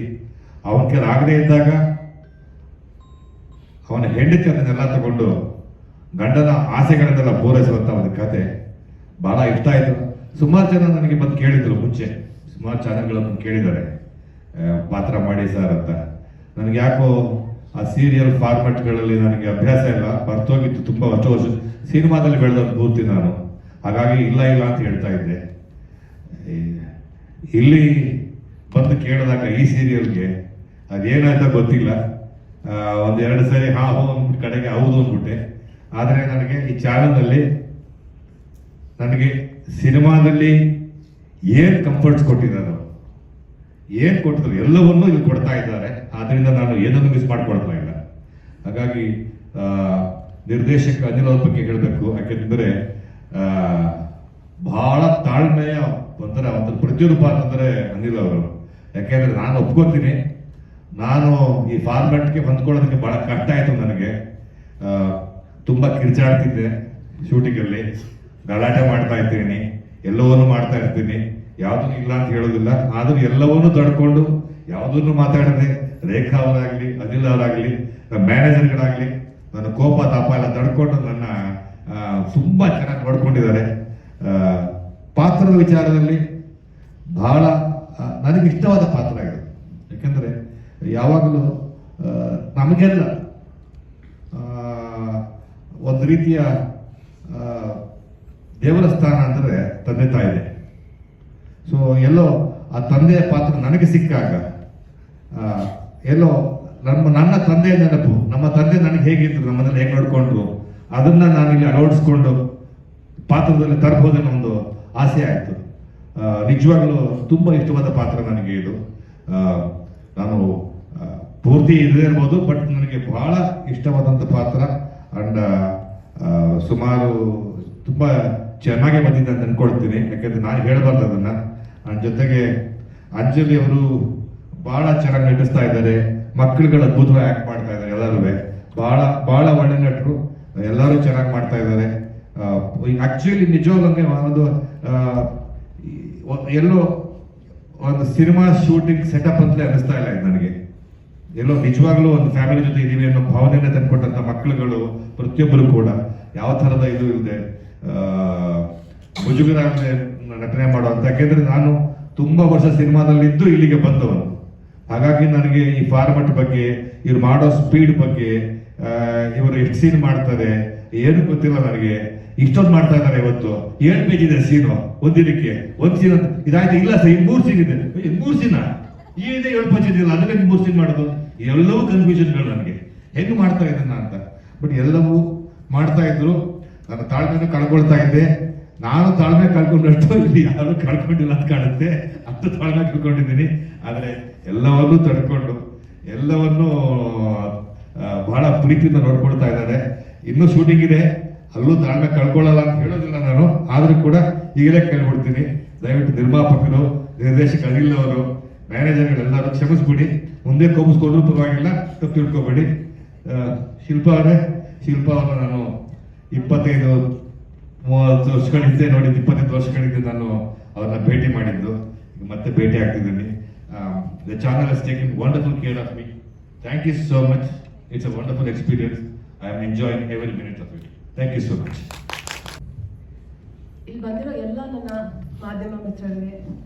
ಅವನ ಕೆಲ ಆಗದೇ ಇದ್ದಾಗ ಅವನ ಹೆಂಡತಿ ಅದನ್ನೆಲ್ಲ ತಗೊಂಡು ಗಂಡನ ಆಸೆಗಳನ್ನೆಲ್ಲ ಪೂರೈಸುವಂಥ ಒಂದು ಕತೆ ಬಹಳ ಇಷ್ಟ ಆಯಿತು. ಸುಮಾರು ಜನ ನನಗೆ ಬಂದು ಕೇಳಿದ್ರು, ಮುಂಚೆ ಸುಮಾರು ಚಾನಲ್ಗಳನ್ನು ಕೇಳಿದ್ದಾರೆ ಪಾತ್ರ ಮಾಡಿ ಸರ್ ಅಂತ. ನನಗೆ ಯಾಕೋ ಆ ಸೀರಿಯಲ್ ಫಾರ್ಮೆಟ್ಗಳಲ್ಲಿ ನನಗೆ ಅಭ್ಯಾಸ ಇಲ್ಲ, ಬರ್ತೋಗಿತ್ತು. ತುಂಬ ವರ್ಷ ಸಿನಿಮಾದಲ್ಲಿ ಬೆಳೆದವ್ರು ಪೂರ್ತಿ ನಾನು. ಹಾಗಾಗಿ ಇಲ್ಲ ಅಂತ ಹೇಳ್ತಾ ಇದ್ದೆ. ಇಲ್ಲಿ ಬಂದು ಕೇಳಿದಾಗ ಈ ಸೀರಿಯಲ್ಗೆ ಅದೇನಾಯ್ತಾ ಗೊತ್ತಿಲ್ಲ, 1-2 ಸರಿ ಹಾ ಹೋ ಅಂದ್ಬಿಟ್ಟು ಕಡೆಗೆ ಹೌದು ಅಂದ್ಬಿಟ್ಟೆ. ಆದರೆ ನನಗೆ ಈ ಚಾನಲ್ನಲ್ಲಿ ನನಗೆ ಸಿನಿಮಾದಲ್ಲಿ ಏನು ಕಂಫರ್ಟ್ಸ್ ಕೊಟ್ಟಿದ್ದಾರೆ, ಏನು ಕೊಟ್ಟಿದ್ರು ಎಲ್ಲವನ್ನೂ ಇಲ್ಲಿ ಕೊಡ್ತಾ ಇದ್ದಾರೆ. ಆದ್ರಿಂದ ನಾನು ಏನನ್ನು ಮಿಸ್ ಮಾಡ್ಕೊಳ್ತಾ ಇಲ್ಲ. ಹಾಗಾಗಿ ನಿರ್ದೇಶಕ ಅನಿಲ್ ಅವ್ರ ಬಗ್ಗೆ ಹೇಳಬೇಕು. ಯಾಕೆಂದರೆ ಬಹಳ ತಾಳ್ಮೆಯ ಒಂಥರ ಪ್ರತಿರೂಪ ಅಂತಂದರೆ ಅನಿಲ್ ಅವರು. ಯಾಕೆಂದರೆ ನಾನು ಒಪ್ಕೋತೀನಿ, ನಾನು ಈ ಫಾರ್ಮ್ಯಾಟ್ಗೆ ಹೊಂದ್ಕೊಳ್ಳೋದಕ್ಕೆ ಬಹಳ ಕಷ್ಟ ಆಯಿತು ನನಗೆ. ತುಂಬ ಕಿರ್ಚಾಡ್ತಿದ್ದೆ ಶೂಟಿಂಗಲ್ಲಿ, ಗಲಾಟೆ ಮಾಡ್ತಾ ಇದ್ದೀನಿ, ಎಲ್ಲವನ್ನೂ ಮಾಡ್ತಾ ಇರ್ತೀನಿ, ಯಾವುದೂ ಇಲ್ಲ ಅಂತ ಹೇಳೋದಿಲ್ಲ. ಆದರೂ ಎಲ್ಲವನ್ನೂ ತಡ್ಕೊಂಡು ಯಾವುದನ್ನು ಮಾತಾಡದೆ ರೇಖಾ ಅವರಾಗಲಿ, ಅನಿಲ್ ಅವರಾಗಲಿ, ಮ್ಯಾನೇಜರ್ಗಳಾಗಲಿ ನನ್ನ ಕೋಪ ತಾಪ ಎಲ್ಲ ತಡ್ಕೊಂಡು ನನ್ನ ತುಂಬ ಚೆನ್ನಾಗಿ ನೋಡ್ಕೊಂಡಿದ್ದಾರೆ. ಪಾತ್ರದ ವಿಚಾರದಲ್ಲಿ ಬಹಳ ನನಗೆ ಇಷ್ಟವಾದ ಪಾತ್ರ ಇದು. ಯಾಕೆಂದರೆ ಯಾವಾಗಲೂ ನಮಗೆಲ್ಲ ಒಂದು ರೀತಿಯ ದೇವರ ಸ್ಥಾನ ಅಂದರೆ ತಂದೆ ತಾಯಿದೆ. ಸೊ ಎಲ್ಲೋ ಆ ತಂದೆಯ ಪಾತ್ರ ನನಗೆ ಸಿಕ್ಕಾಗ ಎಲ್ಲೋ ನನ್ನ ತಂದೆಯ ನೆನಪು, ನಮ್ಮ ತಂದೆ ನನಗೆ ಹೇಗಿದ್ರು, ನಮ್ಮನ್ನೆಲ್ಲ ಹೇಗೆ ನೋಡ್ಕೊಂಡ್ರು, ಅದನ್ನ ನಾನಿಲ್ಲಿ ಅಳವಡಿಸ್ಕೊಂಡು ಪಾತ್ರದಲ್ಲಿ ತರಬಹುದನ್ನೋ ಒಂದು ಆಸೆ ಆಯಿತು. ನಿಜವಾಗ್ಲೂ ತುಂಬ ಇಷ್ಟವಾದ ಪಾತ್ರ ನನಗೆ ಇದು. ನಾನು ಪೂರ್ತಿ ಇರದೇ ಇರ್ಬೋದು, ಬಟ್ ನನಗೆ ಬಹಳ ಇಷ್ಟವಾದಂಥ ಪಾತ್ರ. ಅಂಡ್ ಸುಮಾರು ತುಂಬ ಚೆನ್ನಾಗೇ ಬಂದಿದೆ ಅಂತ ಅನ್ಕೊಳ್ತೀನಿ. ಯಾಕೆಂದ್ರೆ ನಾನು ಹೇಳಬಾರ್ದು ಅದನ್ನ. ನನ್ನ ಜೊತೆಗೆ ಅಂಜಲಿ ಅವರು ಬಹಳ ಚೆನ್ನಾಗಿ ನಟಿಸ್ತಾ ಇದ್ದಾರೆ, ಮಕ್ಕಳುಗಳ ಅದ್ಭುತವಾಗಿ ಆಕ್ಟ್ ಮಾಡ್ತಾ ಇದ್ದಾರೆ. ಎಲ್ಲರೂ ಬಹಳ ಒಳ್ಳೆ ನಟರು, ಎಲ್ಲರೂ ಚೆನ್ನಾಗಿ ಮಾಡ್ತಾ ಇದ್ದಾರೆ. ಆಕ್ಚುಲಿ ನಿಜವಾಗ್ಲೂ ಒಂದು ಎಲ್ಲೋ ಒಂದು ಸಿನಿಮಾ ಶೂಟಿಂಗ್ ಸೆಟಪ್ ಅಂತಲೇ ಅನಿಸ್ತಾ ಇಲ್ಲ ಇದು ನನಗೆ. ಎಲ್ಲೋ ನಿಜವಾಗ್ಲೂ ಒಂದು ಫ್ಯಾಮಿಲಿ ಜೊತೆ ಇದೀವಿ ಅನ್ನೋ ಭಾವನೆಯನ್ನ ತಂದ್ಕೊಟ್ಟಂತ ಮಕ್ಕಳುಗಳು ಪ್ರತಿಯೊಬ್ಬರು ಕೂಡ ಯಾವ ಥರದ ಇದು ಇಲ್ಲದೆ ಮುಜುಗರ ನಟನೆ ಮಾಡುವಂತ. ಯಾಕೆಂದ್ರೆ ನಾನು ತುಂಬಾ ವರ್ಷ ಸಿನಿಮಾದಲ್ಲಿದ್ದು ಇಲ್ಲಿಗೆ ಬಂದವನು. ಹಾಗಾಗಿ ನನಗೆ ಈ ಫಾರ್ಮಟ್ ಬಗ್ಗೆ, ಇವ್ರು ಮಾಡೋ ಸ್ಪೀಡ್ ಬಗ್ಗೆ, ಇವರು ಎಷ್ಟು ಸೀನ್ ಮಾಡ್ತಾರೆ ಏನು ಗೊತ್ತಿಲ್ಲ ನನಗೆ. ಇಷ್ಟೊಂದು ಮಾಡ್ತಾ ಇದ್ದಾರೆ. ಇವತ್ತು 7 ಪೇಜ್ ಇದೆ ಸೀನು ಒಂದಿನಕ್ಕೆ. ಒಂದು ಸೀನ್ ಇದಾಯ್ತು, ಇಲ್ಲ ಸರ್ 3 ಸೀನ್ ಇದೆ. 3 ಸೀನ ಈ ಇದೆ 7 ಪೇಜ್ ಇದೆಯಲ್ಲ, ಅದಕ್ಕೆ 3 ಸೀನ್ ಮಾಡೋದು. ಎಲ್ಲವೂ ಕನ್ಫ್ಯೂಷನ್ಗಳು ನನಗೆ, ಹೆಂಗೆ ಮಾಡ್ತಾ ಇದ್ದೇನೆ ಅಂತ. ಬಟ್ ಎಲ್ಲವೂ ಮಾಡ್ತಾ ಇದ್ರು. ನನ್ನ ತಾಳ್ಮೆನ ಕಳ್ಕೊಳ್ತಾ ಇದ್ದೆ. ನಾನು ತಾಳ್ಮೆ ಕಳ್ಕೊಂಡಷ್ಟು ಇಲ್ಲಿ ಯಾರು ಕಳ್ಕೊಂಡಿಲ್ಲ ಅಂತ ಕಾಣುತ್ತೆ. ಅಷ್ಟು ತಾಳ್ಮೆ ಕಳ್ಕೊಂಡಿದ್ದೀನಿ. ಆದರೆ ಎಲ್ಲವನ್ನೂ ತಡ್ಕೊಂಡು ಎಲ್ಲವನ್ನೂ ಬಹಳ ಪ್ರೀತಿಯಿಂದ ನೋಡ್ಕೊಳ್ತಾ ಇದ್ದಾರೆ. ಇನ್ನೂ ಶೂಟಿಂಗ್ ಇದೆ, ಅಲ್ಲೂ ತಾಳ್ಮೆ ಕಳ್ಕೊಳ್ಳಲ್ಲ ಅಂತ ಹೇಳೋದಿಲ್ಲ ನಾನು. ಆದ್ರೂ ಕೂಡ ಈಗಲೇ ಕೇಳ್ಬಿಡ್ತೀನಿ, ದಯವಿಟ್ಟು ನಿರ್ಮಾಪಕರು, ನಿರ್ದೇಶಕ ಅನಿಲ್ ಅವರು, ಮ್ಯಾನೇಜರ್ಗಳೆಲ್ಲರೂ ಕ್ಷಮಿಸ್ಬಿಡಿ. ಮುಂದೆ ಕೋಪಿಸ್ಕೊಂಡ್ರು ಪರವಾಗಿಲ್ಲ, ತಪ್ಪು ತಿಳ್ಕೊಬೇಡಿ. ಶಿಲ್ಪಾ ಅವ್ರನ್ನ ನಾನು 25-30 ವರ್ಷಗಳಿಂದ ನೋಡಿದ್ದು, 25 ವರ್ಷಗಳಿಂದ ನಾನು ಅವ್ರನ್ನ ಭೇಟಿ ಮಾಡಿದ್ದು. ಈಗ ಮತ್ತೆ ಭೇಟಿ ಆಗ್ತಿದ್ದೀನಿ. The channel has taken wonderful care of me. Thank you so much. It's a wonderful experience. I am enjoying every minute of it. Thank you so much. ಇಲ್ಲಿ ಬಂದಿರೋ ಎಲ್ಲ ನನ್ನ ಮಾಧ್ಯಮ ಮಿತ್ರರಿಗೆ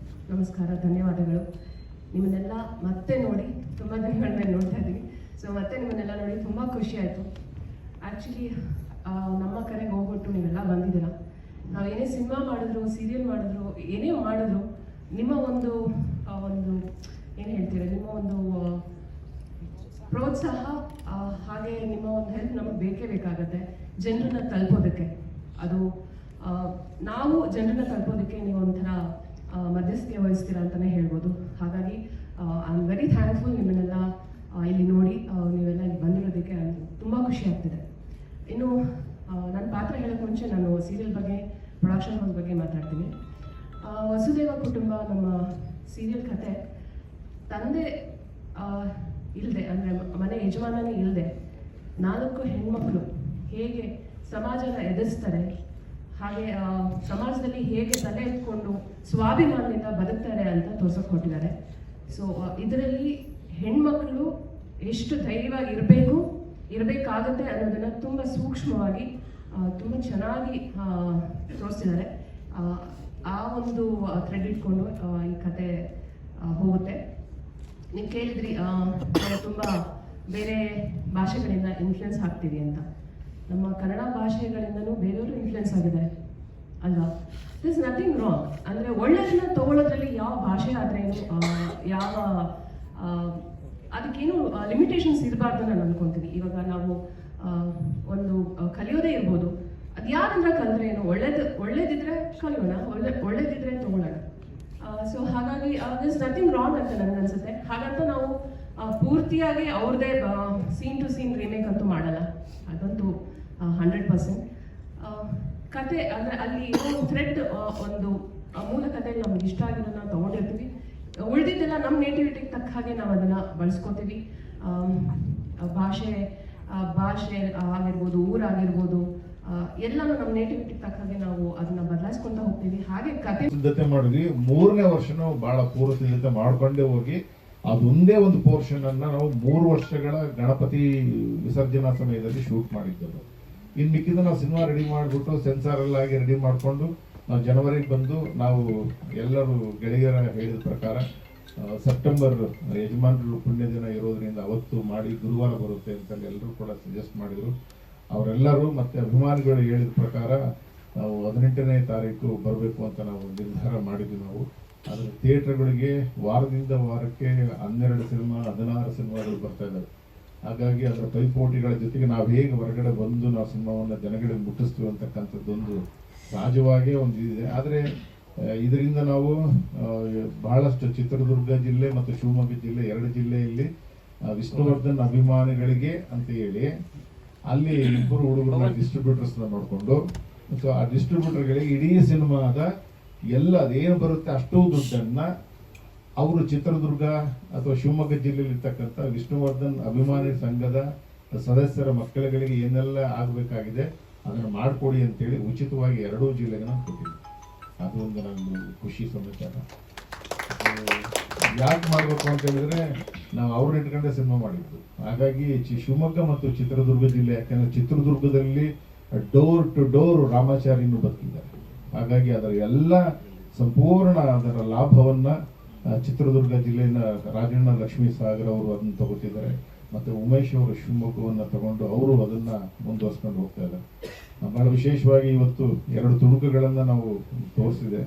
ನಮಸ್ಕಾರ, ಧನ್ಯವಾದಗಳು. ನಿಮ್ಮನ್ನೆಲ್ಲ ಮತ್ತೆ ನೋಡಿ ತುಂಬ ದಿನಗಳ ಮೇಲೆ ನೋಡ್ತಾ ಇದ್ದೀವಿ. ಸೊ ಮತ್ತೆ ನಿಮ್ಮನ್ನೆಲ್ಲ ನೋಡಿ ತುಂಬ ಖುಷಿ ಆಯಿತು. ಆ್ಯಕ್ಚುಲಿ ನಮ್ಮ ಕರೆಗೆ ಹೋಗ್ಬಿಟ್ಟು ನೀವೆಲ್ಲ ಬಂದಿದ್ದೀರಾ. ನಾವು ಏನೇ ಸಿನಿಮಾ ಮಾಡಿದ್ರು, ಸೀರಿಯಲ್ ಮಾಡಿದ್ರು, ಏನೇ ಮಾಡಿದ್ರು, ನಿಮ್ಮ ಒಂದು ಏನು ಹೇಳ್ತೀರ, ನಿಮ್ಮ ಒಂದು ಪ್ರೋತ್ಸಾಹ ಹಾಗೆ ನಿಮ್ಮ ಒಂದು ಹೆಲ್ಪ್ ನಮಗೆ ಬೇಕೇ ಬೇಕಾಗತ್ತೆ ಜನರನ್ನ ತಲುಪೋದಕ್ಕೆ. ಅದು ನಾವು ಜನರನ್ನ ತಲುಪೋದಕ್ಕೆ ನೀವು ಒಂಥರ ಮಧ್ಯಸ್ಥಿಕೆ ವಹಿಸ್ತೀರಾ ಅಂತಲೇ ಹೇಳ್ಬೋದು. ಹಾಗಾಗಿ ಐ ಆಮ್ ವೆರಿ ಥ್ಯಾಂಕ್ಫುಲ್ ನಿಮ್ಮನ್ನೆಲ್ಲ ಇಲ್ಲಿ ನೋಡಿ, ನೀವೆಲ್ಲ ಇಲ್ಲಿ ಬಂದಿರೋದಕ್ಕೆ ತುಂಬ ಖುಷಿ ಆಗ್ತಿದೆ. ಇನ್ನು ನನ್ನ ಪಾತ್ರ ಹೇಳೋಕ್ಕೆ ಮುಂಚೆ ನಾನು ಸೀರಿಯಲ್ ಬಗ್ಗೆ, ಪ್ರೊಡಕ್ಷನ್ ಹೌಸ್ ಬಗ್ಗೆ ಮಾತಾಡ್ತೀನಿ. ವಸುದೇವ ಕುಟುಂಬ ನಮ್ಮ ಸೀರಿಯಲ್ ಕತೆ ತಂದೆ ಇಲ್ಲದೆ, ಅಂದರೆ ಮನೆ ಯಜಮಾನನೇ ಇಲ್ಲದೆ 4 ಹೆಣ್ಮಕ್ಳು ಹೇಗೆ ಸಮಾಜನ ಎದುರಿಸ್ತಾರೆ, ಹಾಗೆ ಸಮಾಜದಲ್ಲಿ ಹೇಗೆ ತಲೆ ಎತ್ಕೊಂಡು ಸ್ವಾಭಿಮಾನದಿಂದ ಬದುಕ್ತಾರೆ ಅಂತ ತೋರ್ಸೋಕೆ ಕೊಟ್ಟಿದ್ದಾರೆ. ಸೊ ಇದರಲ್ಲಿ ಹೆಣ್ಮಕ್ಳು ಎಷ್ಟು ಧೈರ್ಯವಾಗಿ ಇರಬೇಕಾಗತ್ತೆ ಅನ್ನೋದನ್ನು ತುಂಬ ಸೂಕ್ಷ್ಮವಾಗಿ ತುಂಬ ಚೆನ್ನಾಗಿ ತೋರಿಸಿದ್ದಾರೆ. ಆ ಒಂದು ಥ್ರೆಡ್ ಇಟ್ಕೊಂಡು ಈ ಕತೆ ಹೋಗುತ್ತೆ. ನೀವು ಕೇಳಿದ್ರಿ ತುಂಬ ಬೇರೆ ಭಾಷೆಗಳಿಂದ ಇನ್ಫ್ಲುಯೆನ್ಸ್ ಆಗ್ತೀವಿ ಅಂತ. ನಮ್ಮ ಕನ್ನಡ ಭಾಷೆಗಳಿಂದನೂ ಬೇರೆಯವರು ಇನ್ಫ್ಲುಯೆನ್ಸ್ ಆಗಿದ್ದಾರೆ ಅಲ್ವಾ? This nothing wrong. ಅಂದರೆ ಒಳ್ಳೆಯದನ್ನ ತಗೊಳ್ಳೋದ್ರಲ್ಲಿ ಯಾವ ಭಾಷೆ ಆದ್ರೇನು, ಯಾವ ಅದಕ್ಕೇನು ಲಿಮಿಟೇಷನ್ಸ್ ಇರಬಾರ್ದು ನಾನು ಅನ್ಕೊತೀನಿ. ಇವಾಗ ನಾವು ಒಂದು ಕಲಿಯೋದೇ ಇರ್ಬೋದು, ಅದು ಯಾರಿಂದ ಕಲಿದ್ರೆ ಏನು, ಒಳ್ಳೇದಿದ್ರೆ ಕಲಿಯೋಣ, ಒಳ್ಳೇದಿದ್ರೆ ತಗೊಳ್ಳೋಣ. ಸೊ ಹಾಗಾಗಿ ದಿಸ್ ನಥಿಂಗ್ ರಾಂಗ್ ಅಂತ ನನಗನ್ಸುತ್ತೆ. ಹಾಗಂತ ನಾವು ಪೂರ್ತಿಯಾಗಿ ಅವ್ರದ್ದೇ ಸೀನ್ ಟು ಸೀನ್ ರೀಮೇಕ್ ಅಂತೂ ಮಾಡಲ್ಲ, ಅದಂತೂ 100%. ಕತೆ ಅಂದರೆ ಅಲ್ಲಿ ಏನೋ ಥ್ರೆಡ್, ಒಂದು ಮೂಲ ಕಥೆಯಲ್ಲಿ ನಮ್ಗೆ ಇಷ್ಟ ಆಗಿರೋದನ್ನ ತೊಗೊಂಡಿರ್ತೀವಿ. ಉಳಿದಿದ್ದೆಲ್ಲ ನಮ್ಮ ನೇಟಿವಿಟಿಗೆ ತಕ್ಕ ಹಾಗೆ ನಾವು ಅದನ್ನು ಬಳಸ್ಕೊತೀವಿ. ಭಾಷೆ ಆಗಿರ್ಬೋದು, ಊರಾಗಿರ್ಬೋದು, ಎಲ್ಲನೂ ನಮ್ಮ ನೇಟಿವಿಟಿಗೆ ತಕ್ಕ ಹಾಗೆ ನಾವು ಅದನ್ನ ಬದಲಾಯಿಸ್ಕೊಂತ ಹೋಗ್ತೀವಿ. ಹಾಗೆ ಕತೆ ಸಿದ್ಧತೆ ಮಾಡಿದ್ವಿ. 3ನೇ ವರ್ಷ ನಾವು ಬಹಳ ಪೂರ್ವ ಸಿದ್ಧತೆ ಮಾಡ್ಕೊಂಡೇ ಹೋಗಿ ಅದೊಂದೇ ಒಂದು ಪೋರ್ಷನ್ ಅನ್ನ ನಾವು 3 ವರ್ಷಗಳ ಗಣಪತಿ ವಿಸರ್ಜನಾ ಸಮಯದಲ್ಲಿ ಶೂಟ್ ಮಾಡಿದ್ದೆವು. ಇನ್ನು ಮಿಕ್ಕಿದ ನಾವು ಸಿನಿಮಾ ರೆಡಿ ಮಾಡಿಬಿಟ್ಟು ಸೆನ್ಸಾರ್ ಎಲ್ಲ ಆಗಿ ರೆಡಿ ಮಾಡಿಕೊಂಡು ನಾವು ಜನವರಿಗೆ ಬಂದು ನಾವು ಎಲ್ಲರೂ ಗೆಳೆಯರ ಹೇಳಿದ ಪ್ರಕಾರ ಸೆಪ್ಟೆಂಬರ್ ಯಜಮಾನರು ಪುಣ್ಯ ದಿನ ಇರೋದ್ರಿಂದ ಅವತ್ತು ಮಾಡಿ ಗುರುವಾರ ಬರುತ್ತೆ ಅಂತ ಎಲ್ಲರೂ ಕೂಡ ಸಜೆಸ್ಟ್ ಮಾಡಿದರು. ಅವರೆಲ್ಲರೂ ಮತ್ತೆ ಅಭಿಮಾನಿಗಳು ಹೇಳಿದ ಪ್ರಕಾರ ನಾವು 18ನೇ ತಾರೀಕು ಬರಬೇಕು ಅಂತ ನಾವು ನಿರ್ಧಾರ ಮಾಡಿದ್ವಿ. ನಾವು ಆದರೆ ಥಿಯೇಟರ್ಗಳಿಗೆ ವಾರದಿಂದ ವಾರಕ್ಕೆ 12 ಸಿನಿಮಾ 16 ಸಿನಿಮಾಗಳು ಬರ್ತಾ ಇದ್ದಾವೆ. ಹಾಗಾಗಿ ಅದರ ಪೈಪೋಟಿಗಳ ಜೊತೆಗೆ ನಾವು ಹೇಗೆ ಹೊರಗಡೆ ಬಂದು ನಾವು ಸಿನಿಮಾವನ್ನು ಜನಗಳಿಗೆ ಮುಟ್ಟಿಸ್ತೀವಿ ಅಂತಕ್ಕಂಥದ್ದೊಂದು ಸಹಜವಾಗೇ ಒಂದು ಇದೆ. ಆದರೆ ಇದರಿಂದ ನಾವು ಬಹಳಷ್ಟು ಚಿತ್ರದುರ್ಗ ಜಿಲ್ಲೆ ಮತ್ತು ಶಿವಮೊಗ್ಗ ಜಿಲ್ಲೆ 2 ಜಿಲ್ಲೆಯಲ್ಲಿ ವಿಷ್ಣುವರ್ಧನ್ ಅಭಿಮಾನಿಗಳಿಗೆ ಅಂತ ಹೇಳಿ ಅಲ್ಲಿ 2 ಹುಡುಗರನ್ನ ಡಿಸ್ಟ್ರಿಬ್ಯೂಟರ್ಸ್ನ ನೋಡಿಕೊಂಡು, ಸೊ ಆ ಡಿಸ್ಟ್ರಿಬ್ಯೂಟರ್ಗಳಿಗೆ ಇಡೀ ಸಿನಿಮಾದ ಎಲ್ಲ ಅದೇನು ಬರುತ್ತೆ ಅಷ್ಟೂ ದುಡ್ಡನ್ನ ಅವರು ಚಿತ್ರದುರ್ಗ ಅಥವಾ ಶಿವಮೊಗ್ಗ ಜಿಲ್ಲೆಯಲ್ಲಿ ಇರ್ತಕ್ಕಂಥ ವಿಷ್ಣುವರ್ಧನ್ ಅಭಿಮಾನಿ ಸಂಘದ ಸದಸ್ಯರ ಮಕ್ಕಳುಗಳಿಗೆ ಏನೆಲ್ಲ ಆಗಬೇಕಾಗಿದೆ ಅದನ್ನು ಮಾಡಿಕೊಡಿ ಅಂತೇಳಿ ಉಚಿತವಾಗಿ 2 ಜಿಲ್ಲೆಗೆ ನಾನು ಕೊಟ್ಟಿದ್ದೆ. ಅದು ಒಂದು ನನ್ನ ಖುಷಿ ಸಮಾಚಾರ. ಯಾಕೆ ಮಾಡಬೇಕು ಅಂತ ಹೇಳಿದ್ರೆ ನಾವು ಅವ್ರನ್ನ ಇಟ್ಕೊಂಡೆ ಸಿನಿಮಾ ಮಾಡಿದ್ದು. ಹಾಗಾಗಿ ಶಿವಮೊಗ್ಗ ಮತ್ತು ಚಿತ್ರದುರ್ಗ ಜಿಲ್ಲೆ, ಯಾಕೆಂದ್ರೆ ಚಿತ್ರದುರ್ಗದಲ್ಲಿ ಡೋರ್ ಟು ಡೋರ್ ರಾಮಾಚಾರ್ಯನು ಬದುಕಿದ್ದಾರೆ. ಹಾಗಾಗಿ ಅದರ ಎಲ್ಲ ಸಂಪೂರ್ಣ ಅದರ ಲಾಭವನ್ನ ಚಿತ್ರದುರ್ಗ ಜಿಲ್ಲೆಯ ರಾಜಣ್ಣ ಲಕ್ಷ್ಮೀ ಸಾಗರ್ ಅವರು ಅದನ್ನು ತಗೋತಿದ್ದಾರೆ, ಮತ್ತು ಉಮೇಶ್ ಅವರು ಶಿವಮೊಗ್ಗವನ್ನು ತಗೊಂಡು ಅವರು ಅದನ್ನ ಮುಂದುವರ್ಸ್ಕೊಂಡು ಹೋಗ್ತಾ ಇದ್ದಾರೆ. ಬಹಳ ವಿಶೇಷವಾಗಿ ಇವತ್ತು 2 ತುಣುಕುಗಳನ್ನು ನಾವು ತೋರಿಸಿದೆ.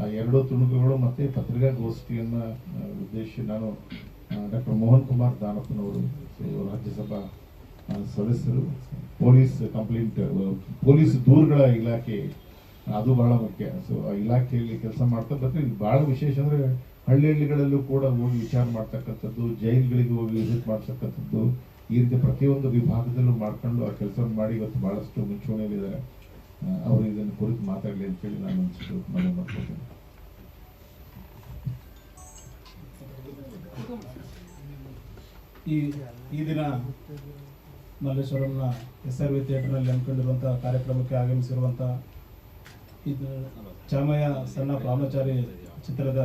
ಆ 2 ತುಣುಕುಗಳು ಮತ್ತೆ ಪತ್ರಿಕಾಗೋಷ್ಠಿಯನ್ನ ಉದ್ದೇಶಿಸಿ ನಾನು ಡಾಕ್ಟರ್ ಮೋಹನ್ ಕುಮಾರ್ ದಾನಪ್ಪನವರು, ರಾಜ್ಯಸಭಾ ಸದಸ್ಯರು, ಪೊಲೀಸ್ ದೂರುಗಳ ಇಲಾಖೆ, ಅದು ಬಹಳ ಮುಖ್ಯ. ಸೊ ಆ ಇಲಾಖೆಯಲ್ಲಿ ಕೆಲಸ ಮಾಡ್ತಾ ಬರ್ತೀವಿ. ಬಹಳ ವಿಶೇಷ ಅಂದ್ರೆ ಹಳ್ಳಿಗಳಲ್ಲೂ ಕೂಡ ಹೋಗಿ ವಿಚಾರ ಮಾಡ್ತಕ್ಕಂಥದ್ದು, ಜೈಲ್ಗಳಿಗೆ ಹೋಗಿ ವಿಸಿಟ್ ಮಾಡ್ತಕ್ಕಂಥದ್ದು, ಈ ರೀತಿ ಪ್ರತಿಯೊಂದು ವಿಭಾಗದಲ್ಲೂ ಮಾಡ್ಕೊಂಡು ಆ ಕೆಲಸವನ್ನು ಮಾಡಿ ಇವತ್ತು ಬಹಳಷ್ಟು ಮುಂಚೂಣಿಯಲ್ಲಿದ್ದಾರೆ. ಅವರು ಇದನ್ನು ಕುರಿತು ಮಾತಾಡಲಿ ಅಂತೇಳಿ ನಾನು ಅನಿಸಿದ್ದು ಮನವಿ ಮಾಡ್ಕೊಳ್ತೇನೆ. ಈ ದಿನ ಮಲ್ಲೇಶ್ವರಂನ SRV ಥಿಯೇಟರ್ನಲ್ಲಿ ಹಮ್ಮಿಕೊಂಡಿರುವಂಥ ಕಾರ್ಯಕ್ರಮಕ್ಕೆ ಆಗಮಿಸಿರುವಂಥ ಇದು ಚಾಮಯ್ಯ ಸಣ್ಣ ಪ್ರಾಮಾಚಾರಿ ಚಿತ್ರದ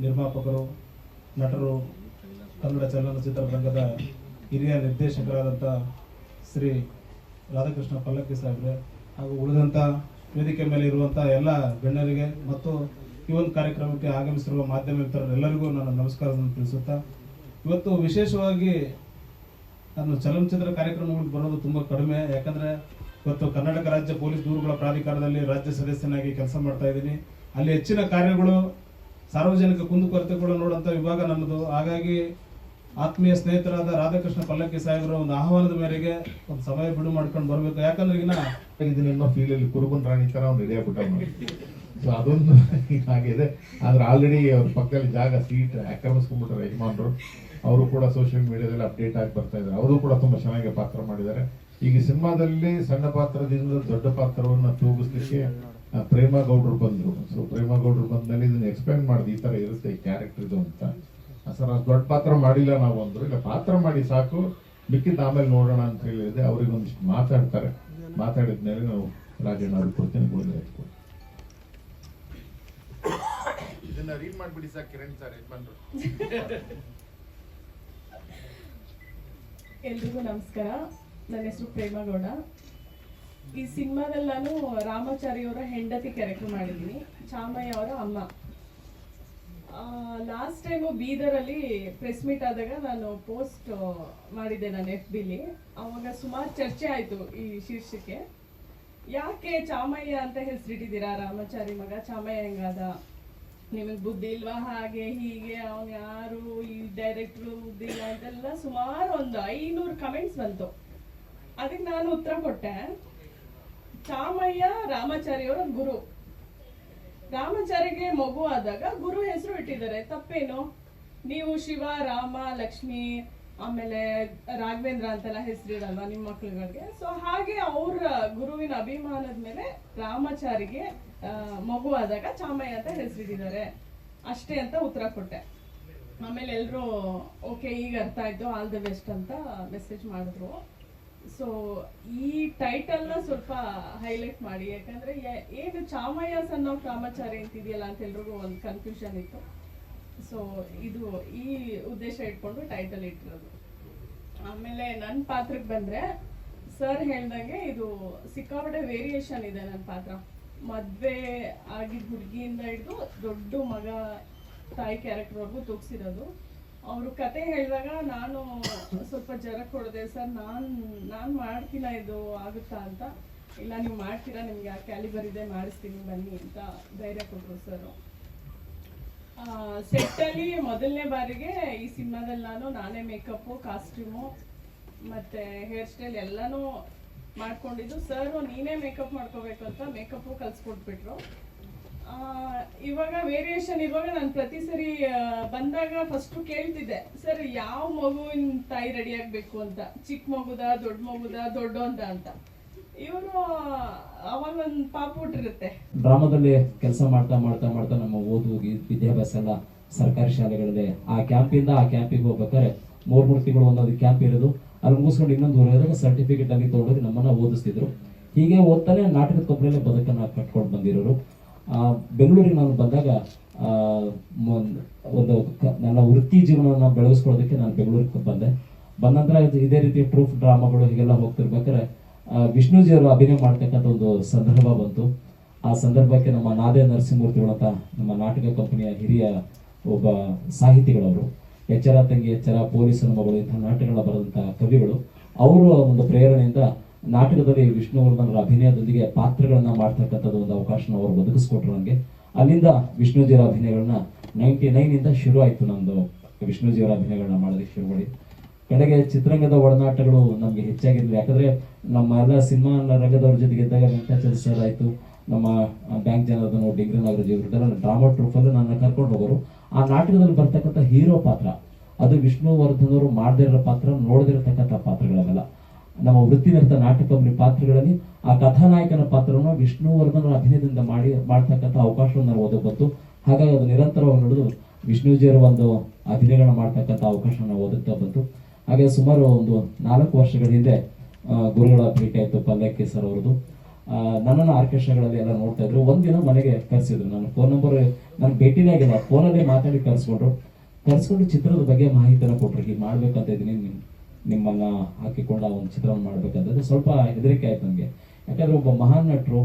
ನಿರ್ಮಾಪಕರು, ನಟರು, ಕನ್ನಡ ಚಲನಚಿತ್ರರಂಗದ ಹಿರಿಯ ನಿರ್ದೇಶಕರಾದಂಥ ಶ್ರೀ ರಾಧಾಕೃಷ್ಣ ಪಲ್ಲಕ್ಕಿ ಸಾಹೇಬ್ರೆ ಹಾಗೂ ಉಳಿದಂಥ ವೇದಿಕೆ ಮೇಲೆ ಇರುವಂಥ ಎಲ್ಲ ಗಣ್ಯರಿಗೆ ಮತ್ತು ಈ ಒಂದು ಕಾರ್ಯಕ್ರಮಕ್ಕೆ ಆಗಮಿಸಿರುವ ಮಾಧ್ಯಮ ಮಿತ್ರರೆಲ್ಲರಿಗೂ ನಾನು ನಮಸ್ಕಾರವನ್ನು ತಿಳಿಸುತ್ತಾ, ಇವತ್ತು ವಿಶೇಷವಾಗಿ ನಾನು ಚಲನಚಿತ್ರ ಕಾರ್ಯಕ್ರಮಗಳಿಗೆ ಬರೋದು ತುಂಬ ಕಡಿಮೆ. ಯಾಕಂದರೆ ಇವತ್ತು ಕರ್ನಾಟಕ ರಾಜ್ಯ ಪೊಲೀಸ್ ದೂರುಗಳ ಪ್ರಾಧಿಕಾರದಲ್ಲಿ ರಾಜ್ಯ ಸದಸ್ಯನಾಗಿ ಕೆಲಸ ಮಾಡ್ತಾ ಇದ್ದೀನಿ. ಅಲ್ಲಿ ಹೆಚ್ಚಿನ ಕಾರ್ಯಗಳು ಸಾರ್ವಜನಿಕ ಕುಂದುಕೊರತೆಗಳು ನೋಡುವಂಥ ವಿಭಾಗ ನನ್ನದು. ಹಾಗಾಗಿ ಆತ್ಮೀಯ ಸ್ನೇಹಿತರಾದ ರಾಧಾಕೃಷ್ಣ ಪಲ್ಲಕ್ಕಿ ಸಾಹೇಬರ ಒಂದು ಆಹ್ವಾನದ ಮೇರೆಗೆ ಒಂದು ಸಮಯ ಬಿಡು ಮಾಡ್ಕೊಂಡು ಬರಬೇಕು. ಯಾಕಂದ್ರೆ ಇದನ್ನೆಲ್ಲ ಫೀಲಲ್ಲಿ ಕುರುಬನ್ ರಾಣಿ ತರ ಅವ್ನು ರೆಡಿ ಆಗ್ಬಿಟ್ಟ. ಸೊ ಅದೊಂದು ಆಗಿದೆ. ಆದ್ರೆ ಆಲ್ರೆಡಿ ಅವ್ರ ಪಕ್ಕದಲ್ಲಿ ಜಾಗ ಸೀಟ್ ಆಕ್ರಮಿಸ್ಕೊಂಡ್ಬಿಟ್ರೆ ಯಜಮಾನ್ರು. ಅವರು ಕೂಡ ಸೋಷಿಯಲ್ ಮೀಡಿಯಾದಲ್ಲಿ ಅಪ್ಡೇಟ್ ಆಗಿ ಬರ್ತಾ ಇದ್ದಾರೆ. ಅವರು ಕೂಡ ತುಂಬಾ ಚೆನ್ನಾಗಿ ಪಾತ್ರ ಮಾಡಿದ್ದಾರೆ. ಈಗ ಸಿನಿಮಾದಲ್ಲಿ ಸಣ್ಣ ಪಾತ್ರದಿಂದ ದೊಡ್ಡ ಪಾತ್ರವನ್ನು ತೂಗಿಸ್ಲಿಕ್ಕೆ ಪ್ರೇಮಾ ಗೌಡ್ರು ಬಂದ್ರು. ಸೊ ಪ್ರೇಮಾ ಗೌಡ್ರು ಬಂದ್ಮೇಲೆ ಇದನ್ನ ಎಕ್ಸ್ಪ್ಲೇನ್ ಮಾಡಿದ್ ಈ ತರ ಇರುತ್ತೆ ಈ ಕ್ಯಾರೆಕ್ಟರ್ ಇದು ಅಂತ. ಸರ್ ಅಷ್ಟು ದೊಡ್ಡ ಪಾತ್ರ ಮಾಡಿಲ್ಲ ನಾವು ಅಂದ್ರು. ಇಲ್ಲ, ಪಾತ್ರ ಮಾಡಿ ಸಾಕು, ಮಿಕ್ಕಿದ್ದು ಆಮೇಲೆ ನೋಡೋಣ ಅಂತ ಹೇಳಿದೆ. ಅವ್ರಿಗೆ ಒಂದಿಷ್ಟು ಮಾತಾಡ್ತಾರೆ. ಮಾತಾಡಿದ್ಮೇಲೆ ನಾವು ರಾಜಣ್ಣ ಅವ್ರಿಗೆ ಕೊಡ್ತೇನೆ. ಇದನ್ನ ರೀಡ್ ಮಾಡ್ಬಿಡಿ ಸರ್, ಕಿರಣ್ ಸರ್ ಯಜಮಾನ್ರು. ಎಲ್ರಿಗೂ ನಮಸ್ಕಾರ. ನನ್ನ ಹೆಸರು ಪ್ರೇಮಗೌಡ. ಈ ಸಿನಿಮಾದಲ್ಲಿ ನಾನು ರಾಮಾಚಾರಿ ಅವರ ಹೆಂಡತಿ ಕ್ಯಾರೆಕ್ಟರ್ ಮಾಡಿದ್ದೀನಿ, ಚಾಮಯ್ಯ ಅವರ ಅಮ್ಮ. ಲಾಸ್ಟ್ ಟೈಮು ಬೀದರಲ್ಲಿ ಪ್ರೆಸ್ ಮೀಟ್ ಆದಾಗ ನಾನು ಪೋಸ್ಟ್ ಮಾಡಿದ್ದೆ ನಾನು FBಲಿ. ಅವಾಗ ಸುಮಾರು ಚರ್ಚೆ ಆಯಿತು ಈ ಶೀರ್ಷಿಕೆ. ಯಾಕೆ ಚಾಮಯ್ಯ ಅಂತ ಹೆಸರಿಟ್ಟಿದ್ದೀರಾ, ರಾಮಾಚಾರಿ ಮಗ ಚಾಮಯ್ಯ ಹೆಂಗಾದ, ನಿಮಗೆ ಬುದ್ಧಿ ಇಲ್ವಾ, ಹಾಗೆ ಹೀಗೆ, ಅವನು ಯಾರು, ಈ ಡೈರೆಕ್ಟ್ರು ಬುದ್ಧಿ ಇಲ್ಲ ಅಂತೆಲ್ಲ ಸುಮಾರು ಒಂದು 500 ಕಮೆಂಟ್ಸ್ ಬಂತು. ಅದಕ್ಕೆ ನಾನು ಉತ್ತರ ಕೊಟ್ಟೆ, ಚಾಮಯ್ಯ ರಾಮಾಚಾರಿಯವರ ಗುರು. ರಾಮಾಚಾರಿಗೆ ಮಗು ಆದಾಗ ಗುರು ಹೆಸರು ಇಟ್ಟಿದ್ದಾರೆ, ತಪ್ಪೇನು? ನೀವು ಶಿವ, ರಾಮ, ಲಕ್ಷ್ಮಿ, ಆಮೇಲೆ ರಾಘವೇಂದ್ರ ಅಂತೆಲ್ಲ ಹೆಸರಿಡಲ್ವಾ ನಿಮ್ಮ ಮಕ್ಳುಗಳಿಗೆ? ಸೊ ಹಾಗೆ ಅವ್ರ ಗುರುವಿನ ಅಭಿಮಾನದ ಮೇಲೆ ರಾಮಾಚಾರಿಗೆ ಮಗು ಆದಾಗ ಚಾಮಯ್ಯ ಅಂತ ಹೆಸರಿಟ್ಟಿದ್ದಾರೆ ಅಷ್ಟೇ ಅಂತ ಉತ್ತರ ಕೊಟ್ಟೆ. ಆಮೇಲೆ ಎಲ್ಲರೂ ಓಕೆ, ಈಗ ಅರ್ಥ ಆಯ್ತು, ಆಲ್ ದ ಬೆಸ್ಟ್ ಅಂತ ಮೆಸೇಜ್ ಮಾಡಿದ್ರು. ಸೊ ಈ ಟೈಟಲ್ನ ಸ್ವಲ್ಪ ಹೈಲೈಟ್ ಮಾಡಿ, ಯಾಕಂದ್ರೆ ಏನು ಚಾಮಯ್ಯ ಸನ್ ಆಫ್ ರಾಮಾಚಾರಿ ಅಂತಿದೆಯಲ್ಲ ಅಂತ ಎಲ್ರಿಗೂ ಒಂದು ಕನ್ಫ್ಯೂಷನ್ ಇತ್ತು. ಸೊ ಇದು ಈ ಉದ್ದೇಶ ಇಟ್ಕೊಂಡು ಟೈಟಲ್ ಇಟ್ಟಿರೋದು. ಆಮೇಲೆ ನನ್ನ ಪಾತ್ರಕ್ಕೆ ಬಂದ್ರೆ, ಸರ್ ಹೇಳ್ದಂಗೆ ಇದು ಸಿಕ್ಕಾಪಟ್ಟೆ ವೇರಿಯೇಷನ್ ಇದೆ ನನ್ನ ಪಾತ್ರ. ಮದ್ವೆ ಆಗಿದ್ದ ಹುಡುಗಿಯಿಂದ ಹಿಡಿದು ದೊಡ್ಡ ಮಗ ತಾಯಿ ಕ್ಯಾರೆಕ್ಟರ್ವರೆಗೂ ತೂಗಿಸಿರೋದು. ಅವರು ಕತೆ ಹೇಳಿದಾಗ ನಾನು ಸ್ವಲ್ಪ ಜರಕ್ ಹೊಡೆದೆ, ಸರ್ ನಾನು ಮಾಡ್ತೀನ, ಇದು ಆಗುತ್ತಾ ಅಂತ. ಇಲ್ಲ, ನೀವು ಮಾಡ್ತೀರಾ, ನಿಮ್ಗೆ ಆ ಕ್ಯಾಲಿಬರ್ ಇದೆ, ಮಾಡಿಸ್ತೀನಿ ಬನ್ನಿ ಅಂತ ಧೈರ್ಯ ಕೊಟ್ಟರು ಸರ್. ಸೆಟ್ಟಲ್ಲಿ ಮೊದಲನೇ ಬಾರಿಗೆ ಈ ಸಿನಿಮಾದಲ್ಲಿ ನಾನೇ ಮೇಕಪ್ಪು, ಕಾಸ್ಟ್ಯೂಮು ಮತ್ತು ಹೇರ್ ಸ್ಟೈಲ್ ಎಲ್ಲನೂ ಮಾಡ್ಕೊಂಡಿದ್ದು. ಸರ್ ನೀನೇ ಮೇಕಪ್ ಮಾಡ್ಕೋಬೇಕು ಅಂತ ಮೇಕಪ್ಪು ಕಲಿಸ್ಕೊಟ್ಬಿಟ್ರು. ಇವಾಗ ವೇರಿಯೇಷನ್ ಇರುವಾಗ ನಾನು ಪ್ರತಿ ಸರಿ ಬಂದಾಗ ಫಸ್ಟು ಕೇಳ್ತಿದ್ದೆ, ಸರ್ ಯಾವ ಮಗುವಿನ ತಾಯಿ ರೆಡಿ ಆಗಬೇಕು ಅಂತ, ಚಿಕ್ಕ ಮಗುದ, ದೊಡ್ಡ ಮಗುದ, ದೊಡ್ಡ ಅಂತ. ಇವರು ಅವಾಗ ಒಂದು ಪಾಪ ಹುಟ್ಟಿರುತ್ತೆ. ಡ್ರಾಮಾದಲ್ಲಿ ಕೆಲಸ ಮಾಡ್ತಾ ಮಾಡ್ತಾ ಮಾಡ್ತಾ ನಮ್ಮ ಓದು ವಿದ್ಯಾಭ್ಯಾಸ ಎಲ್ಲ ಸರ್ಕಾರಿ ಶಾಲೆಗಳಲ್ಲಿ ಆ ಕ್ಯಾಂಪಿಂದ ಆ ಕ್ಯಾಂಪಿಗೆ ಹೋಗ್ಬೇಕಾದ್ರೆ 3 ತಿಂಗಳು ಒಂದೊಂದು ಕ್ಯಾಂಪ್ ಇರೋದು. ಅಲ್ಲಿ ಮುಗಿಸ್ಕೊಂಡು ಇನ್ನೊಂದು ಊರಾಗ ಸರ್ಟಿಫಿಕೇಟ್ ಆಗಿ ತೊಗೊಂಡು ನಮ್ಮನ್ನ ಓದಿಸ್ತಿದ್ರು. ಹೀಗೆ ಓದ್ತಾನೆ ನಾಟಕದ ಕಂಪ್ನಿಯಲ್ಲಿ ಬದುಕನ್ನು ಕಟ್ಕೊಂಡು ಬಂದಿರೋರು. ಬೆಂಗಳೂರಿಗೆ ನಾನು ಬಂದಾಗ ಒಂದು ನನ್ನ ವೃತ್ತಿ ಜೀವನವನ್ನು ಬೆಳೆಸ್ಕೊಳ್ಳೋದಕ್ಕೆ ನಾನು ಬೆಂಗಳೂರಿಗೆ ಬಂದೆ. ಬಂದ ಇದೇ ರೀತಿ ಟ್ರೂಫ್ ಡ್ರಾಮಾಗಳು ಹೀಗೆಲ್ಲ ಹೋಗ್ತಿರ್ಬೇಕಾದ್ರೆ ವಿಷ್ಣುಜಿಯವರು ಅಭಿನಯ ಮಾಡ್ತಕ್ಕಂಥ ಒಂದು ಸಂದರ್ಭ ಬಂತು. ಆ ಸಂದರ್ಭಕ್ಕೆ ನಮ್ಮ ನಾದೇ ನರಸಿಂಹಮೂರ್ತಿಗಳಂತ ನಮ್ಮ ನಾಟಕ ಕಂಪನಿಯ ಹಿರಿಯ ಒಬ್ಬ ಸಾಹಿತಿಗಳವರು. ಎಚ್ಚರ ತಂಗಿ ಎಚ್ಚರ, ಪೊಲೀಸನ ಮಗಳು ಇಂತಹ ನಾಟಕಗಳನ್ನ ಬರೆದಂತಹ ಕವಿಗಳು. ಅವರು ಒಂದು ಪ್ರೇರಣೆಯಿಂದ ನಾಟಕದಲ್ಲಿ ವಿಷ್ಣುವರ್ಧನರ ಅಭಿನಯದೊಂದಿಗೆ ಪಾತ್ರಗಳನ್ನ ಮಾಡ್ತಕ್ಕಂಥದ್ದು ಒಂದು ಅವಕಾಶನ ಅವರು ಒದಗಿಸ್ಕೊಟ್ರು ನನಗೆ. ಅಲ್ಲಿಂದ ವಿಷ್ಣುಜಿಯವರ ಅಭಿನಯಗಳನ್ನ 99 ಶುರು ಆಯಿತು ನಂದು ವಿಷ್ಣುಜಿಯವರ ಅಭಿನಯಗಳನ್ನ ಮಾಡೋದಕ್ಕೆ ಶುರು ಮಾಡಿ. ಕಡೆಗೆ ಚಿತ್ರರಂಗದ ಒಡನಾಟಗಳು ನಮಗೆ ಹೆಚ್ಚಾಗಿರಲಿಲ್ಲ. ಯಾಕಂದ್ರೆ ನಮ್ಮ ಎಲ್ಲ ಸಿನಿಮಾ ರಂಗದವ್ರ ಜೊತೆಗೆ ಇದ್ದಾಗ ವೆಂಕಟಾಚಲ ಸರ್ ಆಯಿತು, ನಮ್ಮ ಬ್ಯಾಂಕ್ ಜನಾರ್ದನ್, ಡಿಗ್ರಿ ನಾಗರಾಜ್ ಇವರೆಲ್ಲ ಡ್ರಾಮಾ ಟ್ರೂಫಲ್ಲಿ ನನ್ನ ಕರ್ಕೊಂಡು ಹೋಗೋರು. ಆ ನಾಟಕದಲ್ಲಿ ಬರ್ತಕ್ಕಂಥ ಹೀರೋ ಪಾತ್ರ ಅದು ವಿಷ್ಣುವರ್ಧನ್ ಮಾಡದೇ ಇರೋ ಪಾತ್ರ, ನೋಡದಿರತಕ್ಕಂಥ ಪಾತ್ರಗಳವೆಲ್ಲ. ನಮ್ಮ ವೃತ್ತಿನಿರತ ನಾಟಕ ಪಾತ್ರಗಳಲ್ಲಿ ಆ ಕಥಾನಾಯಕನ ಪಾತ್ರವನ್ನು ವಿಷ್ಣುವರ್ಧನ್ ಅಭಿನಯದಿಂದ ಮಾಡ್ತಕ್ಕಂಥ ಅವಕಾಶವನ್ನು ನಾನು ಓದೋ ಬಂತು. ಹಾಗಾಗಿ ಅದು ನಿರಂತರವಾಗಿ ನಡೆದು ವಿಷ್ಣುಜಿಯವರ ಒಂದು ಅಭಿನಯಗಳನ್ನ ಮಾಡ್ತಕ್ಕಂಥ ಅವಕಾಶವನ್ನು ಓದುತ್ತಾ ಬಂತು. ಹಾಗೆ ಸುಮಾರು ಒಂದು 4 ವರ್ಷಗಳ ಹಿಂದೆ ಗುರುಗಳ ಭೇಟಿ ಆಯಿತು. ಪಲ್ಲಕ್ಕಿ ಸರ್ ಅವ್ರದ್ದು. ನನ್ನನ್ನು ಆರ್ಕೆಸ್ಟ್ರಾಗಳಲ್ಲಿ ಎಲ್ಲ ನೋಡ್ತಾ ಇದ್ರು. ಒಂದಿನ ಮನೆಗೆ ಕರೆಸಿದ್ರು. ನನ್ನ ಫೋನ್ ನಂಬರ್ ನಾನು ಭೇಟಿನೇ ಆಗಿಲ್ಲ, ಫೋನಲ್ಲೇ ಮಾತಾಡಿ ಕರೆಸ್ಕೊಂಡು ಚಿತ್ರದ ಬಗ್ಗೆ ಮಾಹಿತಿಯನ್ನು ಕೊಟ್ಟರು. ಹೀಗೆ ಮಾಡ್ಬೇಕಂತ ಇದ್ದೀನಿ, ನಿಮ್ಮನ್ನ ಹಾಕಿಕೊಂಡು ಒಂದು ಚಿತ್ರವನ್ನು ಮಾಡ್ಬೇಕಂತಂದ್ರೆ ಸ್ವಲ್ಪ ಹೆದರಿಕೆ ಆಯ್ತು ನನಗೆ. ಯಾಕಂದ್ರೆ ಒಬ್ಬ ಮಹಾನ್ ನಟರು,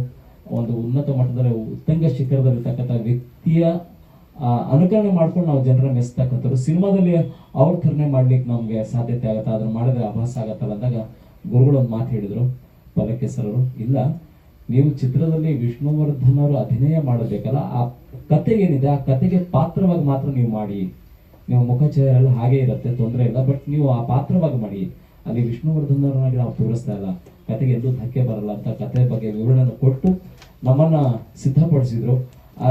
ಒಂದು ಉನ್ನತ ಮಟ್ಟದಲ್ಲಿ ಉತ್ತಂಗ ಶಿಖರದಲ್ಲಿರ್ತಕ್ಕಂಥ ವ್ಯಕ್ತಿಯ ಅನುಕರಣೆ ಮಾಡ್ಕೊಂಡು ನಾವು ಜನರ ಮೆಸ್ತಕ್ಕಂಥವ್ರು ಸಿನಿಮಾದಲ್ಲಿ ಅವ್ರ ಥರನೇ ಮಾಡ್ಲಿಕ್ಕೆ ನಮ್ಗೆ ಸಾಧ್ಯತೆ ಆಗತ್ತಾ, ಅದನ್ನ ಮಾಡಿದ್ರೆ ಅಭಾಸ ಆಗತ್ತಲ್ಲ ಅಂದಾಗ ಗುರುಗಳು ಒಂದು ಮಾತು ಹೇಳಿದ್ರು, ಪಲ್ಲಕ್ಕಿ ಸರ್ ಅವರು, ಇಲ್ಲ ನೀವು ಚಿತ್ರದಲ್ಲಿ ವಿಷ್ಣುವರ್ಧನ್ ಅವರು ಅಭಿನಯ ಮಾಡಬೇಕಲ್ಲ, ಆ ಕತೆ ಏನಿದೆ ಆ ಕತೆಗೆ ಪಾತ್ರವಾಗಿ ಮಾತ್ರ ನೀವು ಮಾಡಿ. ನೀವು ಮುಖಚರ್ಯ ಎಲ್ಲ ಹಾಗೆ ಇರುತ್ತೆ, ತೊಂದರೆ ಇಲ್ಲ, ಬಟ್ ನೀವು ಆ ಪಾತ್ರವಾಗಿ ಮಾಡಿ. ಅಲ್ಲಿ ವಿಷ್ಣುವರ್ಧನ್ ಅವರನ್ನಾಗಿ ನಾವು ತೋರಿಸ್ತಾ ಇಲ್ಲ, ಕತೆಗೆ ಎಲ್ಲೂ ಧಕ್ಕೆ ಬರಲ್ಲ ಅಂತ ಕತೆ ಬಗ್ಗೆ ವಿವರಣೆಯನ್ನು ಕೊಟ್ಟು ನಮ್ಮನ್ನ ಸಿದ್ಧಪಡಿಸಿದ್ರು.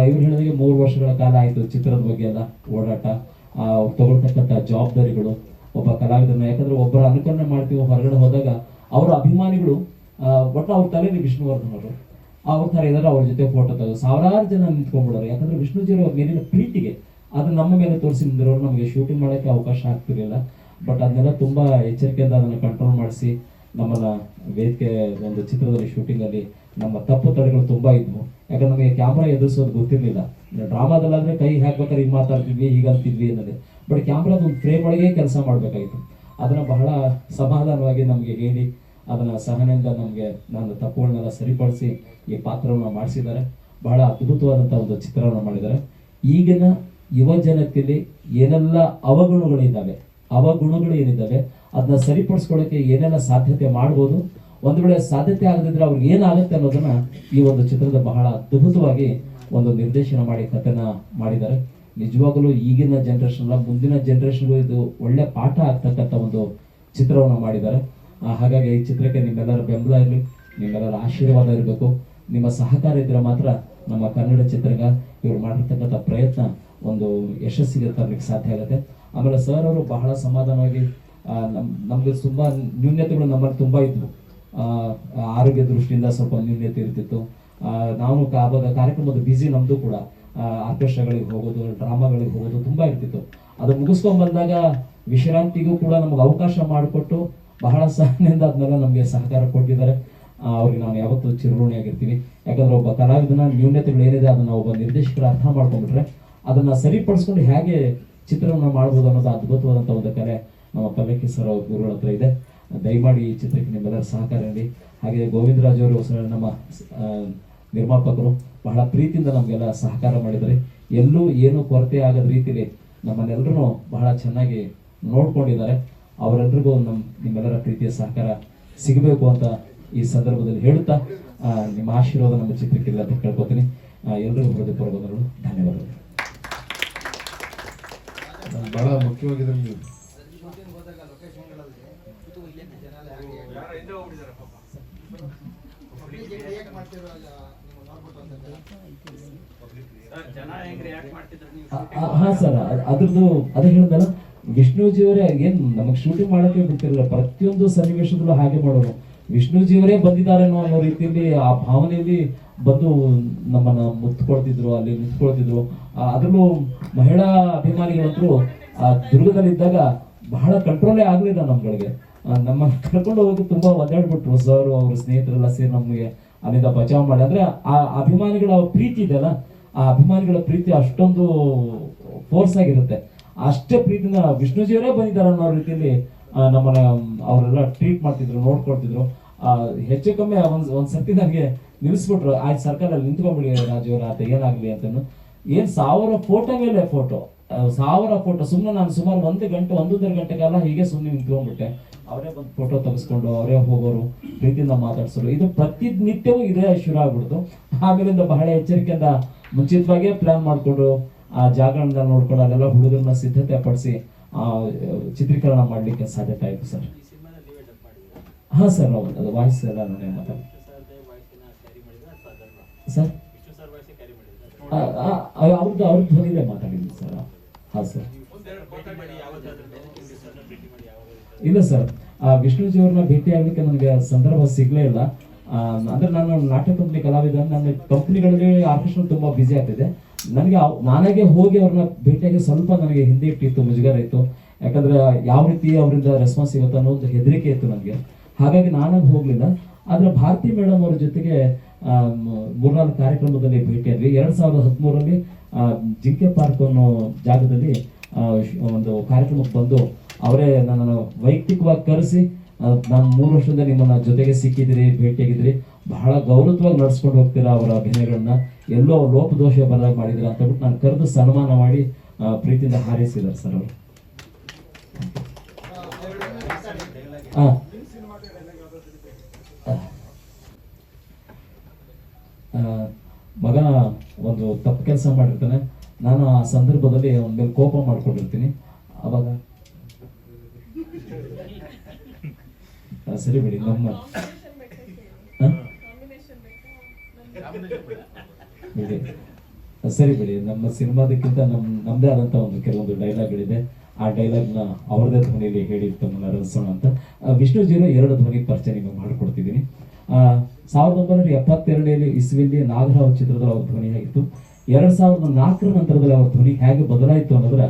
ಇವ್ರು ಹೇಳಿದಾಗೆ 3 ವರ್ಷಗಳ ಕಾಲ ಆಯಿತು ಚಿತ್ರದ ಬಗ್ಗೆ ಎಲ್ಲ ಓಡಾಟ, ತಗೊಳ್ತಕ್ಕಂಥ ಜವಾಬ್ದಾರಿಗಳು ಒಬ್ಬ ಕಲಾವಿದರನ್ನ. ಯಾಕಂದ್ರೆ ಒಬ್ಬರ ಅನುಕರಣೆ ಮಾಡ್ತೀವಿ ಹೊರಗಡೆ ಹೋದಾಗ ಅವರ ಅಭಿಮಾನಿಗಳು ಒಟ್ಟು ಅವ್ರ ತಲೆಯಲ್ಲಿ ವಿಷ್ಣುವರ್ಧನ್ ಅವರು ಅವ್ರ ಥರ ಇದ್ದಾರೆ, ಅವ್ರ ಜೊತೆ ಫೋಟೋ ತೆಗೆದು ಸಾವಿರಾರು ಜನ ನಿಂತ್ಕೊಂಡ್ಬಿಡೋರು. ಯಾಕಂದ್ರೆ ವಿಷ್ಣುಜಿಯವರ ಮೇಲಿನ ಪ್ರೀತಿಗೆ ಅದು ನಮ್ಮ ಮೇಲೆ ತೋರಿಸಿ ನಿಂದಿರೋರು. ನಮಗೆ ಶೂಟಿಂಗ್ ಮಾಡೋಕ್ಕೆ ಅವಕಾಶ ಆಗ್ತಿರ್ಲಿಲ್ಲ. ಬಟ್ ಅದನ್ನೆಲ್ಲ ತುಂಬಾ ಎಚ್ಚರಿಕೆಯಿಂದ ಅದನ್ನು ಕಂಟ್ರೋಲ್ ಮಾಡಿಸಿ ನಮ್ಮನ್ನ ವೇದಿಕೆ ಒಂದು ಚಿತ್ರದಲ್ಲಿ ಶೂಟಿಂಗಲ್ಲಿ ನಮ್ಮ ತಪ್ಪು ತಡೆಗಳು ತುಂಬಾ ಇದ್ವು. ಯಾಕಂದ್ರೆ ನಮಗೆ ಕ್ಯಾಮ್ರಾ ಎದುರಿಸೋದು ಗೊತ್ತಿರಲಿಲ್ಲ. ಡ್ರಾಮಾದಲ್ಲಾದ್ರೆ ಕೈ ಹಾಕ್ಬೇಕಾದ್ರೆ ಈಗ ಮಾತಾಡ್ತಿದ್ವಿ, ಹೀಗಂತಿದ್ವಿ ಅನ್ನೋದೇ. ಬಟ್ ಕ್ಯಾಮ್ರಾದ ಒಂದು ಫ್ರೇಮ್ ಒಳಗೆ ಕೆಲಸ ಮಾಡಬೇಕಾಗಿತ್ತು. ಅದನ್ನ ಬಹಳ ಸಮಾಧಾನವಾಗಿ ನಮಗೆ ಹೇಳಿ ಅದನ್ನ ಸಹನೆಯಿಂದ ನಮಗೆ ನನ್ನ ತಪ್ಪುಗಳನ್ನೆಲ್ಲ ಸರಿಪಡಿಸಿ ಈ ಪಾತ್ರವನ್ನು ಮಾಡಿಸಿದ್ದಾರೆ. ಬಹಳ ಅದ್ಭುತವಾದಂಥ ಒಂದು ಚಿತ್ರವನ್ನು ಮಾಡಿದ್ದಾರೆ. ಈಗಿನ ಯುವ ಜನತೆಯಲ್ಲಿ ಏನೆಲ್ಲ ಅವಗುಣಗಳು ಏನಿದ್ದಾವೆ ಅದನ್ನ ಸರಿಪಡಿಸ್ಕೊಳ್ಳೋಕೆ ಏನೆಲ್ಲ ಸಾಧ್ಯತೆ ಮಾಡ್ಬೋದು, ಒಂದು ವೇಳೆ ಸಾಧ್ಯತೆ ಆಗದಿದ್ರೆ ಅವ್ರಿಗೆ ಏನಾಗುತ್ತೆ ಅನ್ನೋದನ್ನ ಈ ಒಂದು ಚಿತ್ರದ ಬಹಳ ಅದ್ಭುತವಾಗಿ ಒಂದು ನಿರ್ದೇಶನ ಮಾಡಿ ಕಥೆನ ಮಾಡಿದ್ದಾರೆ. ನಿಜವಾಗಲೂ ಈಗಿನ ಜನರೇಷನ್ ಅಲ್ಲ, ಮುಂದಿನ ಜನರೇಷನ್ಗೂ ಇದು ಒಳ್ಳೆ ಪಾಠ ಆಗ್ತಕ್ಕಂಥ ಒಂದು ಚಿತ್ರವನ್ನು ಮಾಡಿದ್ದಾರೆ. ಹಾಗಾಗಿ ಈ ಚಿತ್ರಕ್ಕೆ ನಿಮ್ಮೆಲ್ಲರ ಬೆಂಬಲ ಇರಲಿ, ನಿಮ್ಮೆಲ್ಲರ ಆಶೀರ್ವಾದ ಇರಬೇಕು. ನಿಮ್ಮ ಸಹಕಾರ ಇದ್ರೆ ಮಾತ್ರ ನಮ್ಮ ಕನ್ನಡ ಚಿತ್ರರಂಗ ಇವ್ರು ಮಾಡಿರ್ತಕ್ಕಂಥ ಪ್ರಯತ್ನ ಒಂದು ಯಶಸ್ಸಿಗೆ ತರಲಿಕ್ಕೆ ಸಾಧ್ಯ ಆಗುತ್ತೆ. ಆಮೇಲೆ ಸರ್ ಅವರು ಬಹಳ ಸಮಾಧಾನವಾಗಿ ನಮ್ಗೆ ತುಂಬಾ ನ್ಯೂನ್ಯತೆಗಳು ನಮ್ಮಲ್ಲಿ ತುಂಬಾ ಇದ್ವು. ಆರೋಗ್ಯ ದೃಷ್ಟಿಯಿಂದ ಸ್ವಲ್ಪ ನ್ಯೂನ್ಯತೆ ಇರ್ತಿತ್ತು. ನಾವು ಆವಾಗ ಕಾರ್ಯಕ್ರಮದ ಬ್ಯುಸಿ ನಮ್ದು ಕೂಡ ಆರ್ಕೆಸ್ಟ್ರಾಗಳಿಗೆ ಹೋಗೋದು, ಡ್ರಾಮಾಗಳಿಗೆ ಹೋಗೋದು ತುಂಬಾ ಇರ್ತಿತ್ತು. ಅದು ಮುಗಿಸ್ಕೊಂಡ್ ಬಂದಾಗ ವಿಶ್ರಾಂತಿಗೂ ಕೂಡ ನಮ್ಗೆ ಅವಕಾಶ ಮಾಡಿಕೊಟ್ಟು ಬಹಳ ಸಹನೆಯಿಂದ ಅದನ್ನೆಲ್ಲ ನಮಗೆ ಸಹಕಾರ ಕೊಟ್ಟಿದ್ದಾರೆ. ಅವ್ರಿಗೆ ನಾವು ಯಾವತ್ತೂ ಚಿರಋಣಿಯಾಗಿರ್ತೀವಿ. ಯಾಕಂದ್ರೆ ಒಬ್ಬ ಕಲಾವಿದನ ನ್ಯೂನ್ಯತೆಗಳು ಏನಿದೆ ಅದನ್ನ ಒಬ್ಬ ನಿರ್ದೇಶಕರು ಅರ್ಥ ಮಾಡ್ಕೊಂಡ್ಬಿಟ್ರೆ ಅದನ್ನ ಸರಿಪಡಿಸ್ಕೊಂಡು ಹೇಗೆ ಚಿತ್ರವನ್ನು ಮಾಡ್ಬೋದು ಅನ್ನೋದು ಅದ್ಭುತವಾದಂಥ ಒಂದು ಕಲೆ ನಮ್ಮ ಪಲ್ಲಕ್ಕಿ ಸರ್ ಗುರುಗಳ ಹತ್ರ ಇದೆ. ದಯಮಾಡಿ ಈ ಚಿತ್ರಕ್ಕೆ ನಿಮ್ಮೆಲ್ಲರ ಸಹಕಾರ ನೀಡಿ. ಹಾಗೆ ಗೋವಿಂದರಾಜ್ ಅವರು ನಮ್ಮ ನಿರ್ಮಾಪಕರು ಬಹಳ ಪ್ರೀತಿಯಿಂದ ನಮಗೆಲ್ಲ ಸಹಕಾರ ಮಾಡಿದ್ದಾರೆ. ಎಲ್ಲೂ ಏನು ಕೊರತೆ ಆಗದ ರೀತಿಯಲ್ಲಿ ನಮ್ಮನ್ನೆಲ್ಲರೂ ಬಹಳ ಚೆನ್ನಾಗಿ ನೋಡ್ಕೊಂಡಿದ್ದಾರೆ. ಅವರೆಲ್ಲರಿಗೂ ನಿಮ್ಮೆಲ್ಲರ ಪ್ರೀತಿಯ ಸಹಕಾರ ಸಿಗಬೇಕು ಅಂತ ಈ ಸಂದರ್ಭದಲ್ಲಿ ಹೇಳುತ್ತಾ ನಿಮ್ಮ ಆಶೀರ್ವಾದ ನಮ್ಮ ಚಿತ್ರಕ್ಕಿಲ್ಲ ಅಂತ ಕೇಳ್ಕೊತೀನಿ. ಎಲ್ರಿಗೂ ಹೃದಯಪೂರ್ವಕಗಳು ಧನ್ಯವಾದಗಳು. ಬಹಳ ಮುಖ್ಯವಾಗಿ ಇದರಲ್ಲಿ ಹಾ ಸರ್, ಅದ್ರದ್ದು ಅದೇ ಹೇಳಿದಲ್ಲ, ವಿಷ್ಣುಜಿಯವರೇ ಏನ್ ನಮಗ್ ಶೂಟಿಂಗ್ ಮಾಡಕ್ಕೆ ಬಿಡ್ತಿರಲಿಲ್ಲ. ಪ್ರತಿಯೊಂದು ಸನ್ನಿವೇಶದಲ್ಲೂ ಹಾಗೆ ಮಾಡೋರು. ವಿಷ್ಣುಜಿಯವರೇ ಬಂದಿದ್ದಾರೇನೋ ಅನ್ನೋ ರೀತಿಯಲ್ಲಿ ಆ ಭಾವನೆಯಲ್ಲಿ ಬಂದು ನಮ್ಮನ್ನ ಮುತ್ಕೊಳ್ತಿದ್ರು, ಅಲ್ಲಿ ನಿಂತ್ಕೊಳ್ತಿದ್ರು. ಅದರಲ್ಲೂ ಮಹಿಳಾ ಅಭಿಮಾನಿಗಳಂತರೂ ಆ ದುರ್ಗದಲ್ಲಿದ್ದಾಗ ಬಹಳ ಕಂಟ್ರೋಲೇ ಆಗ್ಲಿಲ್ಲ ನಮ್ಗಳಿಗೆ. ನಮ್ಮನ್ನ ಕರ್ಕೊಂಡು ಹೋಗಿ ತುಂಬಾ ಒದ್ದಾಡ್ಬಿಟ್ರು ಸರ್, ಅವ್ರ ಸ್ನೇಹಿತರೆಲ್ಲ ಸೇರಿ ನಮಗೆ ಅಲ್ಲಿಂದ ಬಚಾವ್ ಮಾಡಿ. ಅಂದ್ರೆ ಆ ಅಭಿಮಾನಿಗಳ ಪ್ರೀತಿ ಇದೆಯಲ್ಲ, ಆ ಅಭಿಮಾನಿಗಳ ಪ್ರೀತಿ ಅಷ್ಟೊಂದು ಫೋರ್ಸ್ ಆಗಿರುತ್ತೆ. ಅಷ್ಟೇ ಪ್ರೀತಿನ ವಿಷ್ಣುಜಿಯವರೇ ಬಂದಿದ್ದಾರೆ ಅನ್ನೋ ರೀತಿಯಲ್ಲಿ ನಮ್ಮನ್ನ ಅವರೆಲ್ಲ ಟ್ರೀಟ್ ಮಾಡ್ತಿದ್ರು, ನೋಡ್ಕೊಳ್ತಿದ್ರು. ಹೆಚ್ಚು ಕಮ್ಮಿ ಒಂದ್ಸರ್ತಿ ನನಗೆ ನಿಲ್ಲಿಸ್ಬಿಟ್ರು, ಆಯ್ತು ಸರ್ಕಾರದಲ್ಲಿ ನಿಂತ್ಕೊಂಡ್ಬಿಡಿ ರಾಜು ಅವ್ರ ಆತ ಏನಾಗ್ಲಿ ಅಂತನು. ಏನ್ 1000 ಫೋಟೋ ಮೇಲೆ ಫೋಟೋ, 1000 ಫೋಟೋ. ಸುಮ್ಮನೆ ನಾನು ಸುಮಾರು 1.5 ಗಂಟೆ ಕಾಲ ಹೀಗೆ ಸುಮ್ಮನೆ ನಿಂತ್ಕೊಂಡ್ಬಿಟ್ಟೆ. ಅವರೇ ಬಂದು ಫೋಟೋ ತೆಗೆಸ್ಕೊಂಡು ಅವರೇ ಹೋಗೋರು, ಪ್ರೀತಿಯಿಂದ ಮಾತಾಡ್ಸೋರು. ಇದು ಪ್ರತಿನಿತ್ಯವೂ ಇದೇ ಶುರು ಆಗ್ಬಿಡ್ತು. ಆಮೇಲಿಂದ ಬಹಳ ಎಚ್ಚರಿಕೆಯಿಂದ ಮುಂಚಿತವಾಗೇ ಪ್ಲಾನ್ ಮಾಡಿಕೊಂಡು ಆ ಜಾಗಗಳನ್ನ ನೋಡ್ಕೊಂಡು ಅಲ್ಲೆಲ್ಲ ಹುಡುಗರನ್ನ ಸಿದ್ಧತೆ ಪಡಿಸಿ ಚಿತ್ರೀಕರಣ ಮಾಡಲಿಕ್ಕೆ ಸಾಧ್ಯತೆ ಆಯಿತು ಸರ್. ಹಾ ಸರ್, ಅದು ವಾಯ್ಸ್ ಎಲ್ಲ ನಾನೇ ಮಾತಾಡಿ ಸರ್. ಅವ್ರದ್ದು ಧ್ವನಿಲೇ ಮಾತಾಡಿದ್ದೀನಿ ಸರ್. ಹಾ ಸರ್. ಇಲ್ಲ ಸರ್, ವಿಷ್ಣುಜಿಯವ್ರನ್ನ ಭೇಟಿ ಆಗ್ಲಿಕ್ಕೆ ನನಗೆ ಸಂದರ್ಭ ಸಿಗ್ಲೇ ಇಲ್ಲ. ಅಂದ್ರೆ ನಾನು ನಾಟಕ ಕಂಪ್ನಿ ಕಲಾವಿದ, ನನ್ನ ಕಂಪ್ನಿಗಳಲ್ಲಿ ಆರ್ಕೆಸ್ಟ್ರಾ ತುಂಬಾ ಬ್ಯುಸಿ ಆಗ್ತಿದೆ. ನನಗೆ ನಾನಾಗೆ ಹೋಗಿ ಅವ್ರನ್ನ ಭೇಟಿಯಾಗಿ ಸ್ವಲ್ಪ ನನಗೆ ಹಿಂದೆ ಇಟ್ಟಿತ್ತು, ಮುಜುಗರ ಇತ್ತು. ಯಾಕಂದ್ರೆ ಯಾವ ರೀತಿ ಅವರಿಂದ ರೆಸ್ಪಾನ್ಸ್ ಸಿಗುತ್ತೆ ಅನ್ನೋದು ಹೆದರಿಕೆ ಇತ್ತು ನನಗೆ. ಹಾಗಾಗಿ ನಾನಾಗಿ ಹೋಗ್ಲಿಲ್ಲ. ಆದ್ರೆ ಭಾರತಿ ಮೇಡಮ್ ಅವ್ರ ಜೊತೆಗೆ 3-4 ಕಾರ್ಯಕ್ರಮದಲ್ಲಿ ಭೇಟಿಯಾದ್ವಿ. 2013ರಲ್ಲಿ ಜಿಂಕೆ ಪಾರ್ಕ್ ಅನ್ನೋ ಜಾಗದಲ್ಲಿ ಒಂದು ಕಾರ್ಯಕ್ರಮಕ್ಕೆ ಬಂದು ಅವರೇ ನನ್ನನ್ನು ವೈಯಕ್ತಿಕವಾಗಿ ಕರೆಸಿ, ನಾನು 3 ವರ್ಷದಿಂದ ನಿಮ್ಮನ್ನ ಜೊತೆಗೆ ಸಿಕ್ಕಿದಿರಿ, ಭೇಟಿಯಾಗಿದ್ರಿ, ಬಹಳ ಗೌರವವಾಗಿ ನಡ್ಸ್ಕೊಂಡು ಹೋಗ್ತೀರಾ ಅವರ ಅಭಿನಯಗಳನ್ನ, ಎಲ್ಲೋ ಲೋಪದೋಷ ಬರದಾಗ ಮಾಡಿದಿರ ಅಂತ ಹೇಳ್ಬಿಟ್ಟು ನಾನು ಕರೆದು ಸನ್ಮಾನ ಮಾಡಿ ಪ್ರೀತಿಯಿಂದ ಹಾರೈಸಿದ್ದಾರೆ ಸರ್ ಅವರು. ಮಗ ಒಂದು ತಪ್ಪು ಕೆಲಸ ಮಾಡಿರ್ತಾನೆ. ನಾನು ಆ ಸಂದರ್ಭದಲ್ಲಿ ಅವನ ಮೇಲೆ ಕೋಪ ಮಾಡ್ಕೊಂಡಿರ್ತೀನಿ. ಅವಾಗ ಸರಿ ಬಿಡಿ, ನಮ್ಮ ಬಿಡಿ ಸರಿ ಬಿಡಿ, ನಮ್ಮ ಸಿನಿಮಾದಕ್ಕಿಂತ ನಮ್ದೇ ಆದಂತ ಒಂದು ಕೆಲವೊಂದು ಡೈಲಾಗ್ಗಳಿದೆ. ಆ ಡೈಲಾಗ್ನ ಅವ್ರದೇ ಧ್ವನಿಯಲ್ಲಿ ಹೇಳಿ ತಮ್ಮನ್ನ ರಚಿಸೋಣ ಅಂತ. ವಿಷ್ಣುಜಿರೋ 2 ಧ್ವನಿ ಪರಿಚಯ ನಿಮಗೆ ಮಾಡಿಕೊಡ್ತಿದ್ದೀನಿ. 1972 ಇಸ್ವಿಯಲ್ಲಿ ನಾಗರಾವ್ ಚಿತ್ರದಲ್ಲಿ ಅವ್ರ ಧ್ವನಿ ಆಗಿತ್ತು. 2004 ನಂತರದಲ್ಲಿ ಅವ್ರ ಧ್ವನಿ ಹೇಗೆ ಬದಲಾಯಿತು ಅನ್ನೋದರ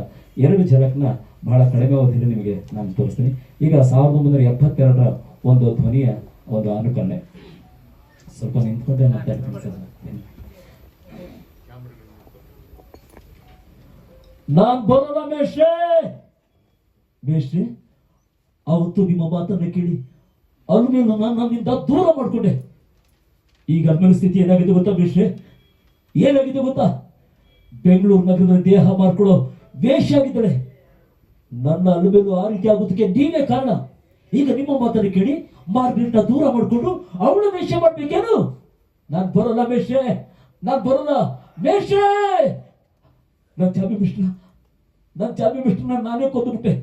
2 ಝಲಕ್ನ ಬಹಳ ಕಡಿಮೆ ಅವಧಿಯಲ್ಲಿ ನಿಮಗೆ ನಾನು ತೋರಿಸ್ತೀನಿ. ಈಗ 1972ರ ಒಂದು ಧ್ವನಿಯ ಒಂದು ಅನುಕರಣೆ. ಸ್ವಲ್ಪ ನಿಂತ್ಕೊಂಡೆ ಮಾತಾಡ್ತೀನಿ ಸರ್. ನಾನ್ ಬರೋಣ ಮೇಷ್ಟ್ರೆ, ಅವತ್ತು ನಿಮ್ಮ ಮಾತನ್ನ ಕೇಳಿ ಅಲ್ಮೇಲೆ ನಾನು ನನ್ನಿಂದ ದೂರ ಮಾಡ್ಕೊಂಡೆ. ಈಗ ಅಲ್ಮೇಲೆ ಸ್ಥಿತಿ ಏನಾಗಿದೆ ಗೊತ್ತಾ ಮೇಷ್ಟ್ರೆ? ಏನಾಗಿದೆ ಗೊತ್ತಾ? ಬೆಂಗಳೂರು ನಗರದಲ್ಲಿ ದೇಹ ಮಾರ್ಕೊಳ್ಳೋ ವೇಷ ಆಗಿದ್ದಾಳೆ. ನನ್ನ ಅಲ್ಮೇಲು ಆ ರೀತಿ ಆಗೋದಕ್ಕೆ ನೀವೇ ಕಾರಣ. ಈಗ ನಿಮ್ಮ ಮಾತನ್ನ ಕೇಳಿ ಮಾರ್ಗರೆಟ್ನ ದೂರ ಮಾಡ್ಕೊಂಡು ಅವಳು ವೇಷ ಮಾಡ್ಬೇಕೇನು? ನಾನ್ ಬರೋಲ್ಲ ಮೇಷ್ಟ್ರೆ, ನಾನ್ ಬರೋಲ್ಲ ಮೇಷ್ಟ್ರೆ. ನನ್ನ ಜಾಮಿ ಮಿಸ್ಟ್ರನ್ನ ನಾನೇ ಕೊಂದುಬಿಟ್ಟೆ.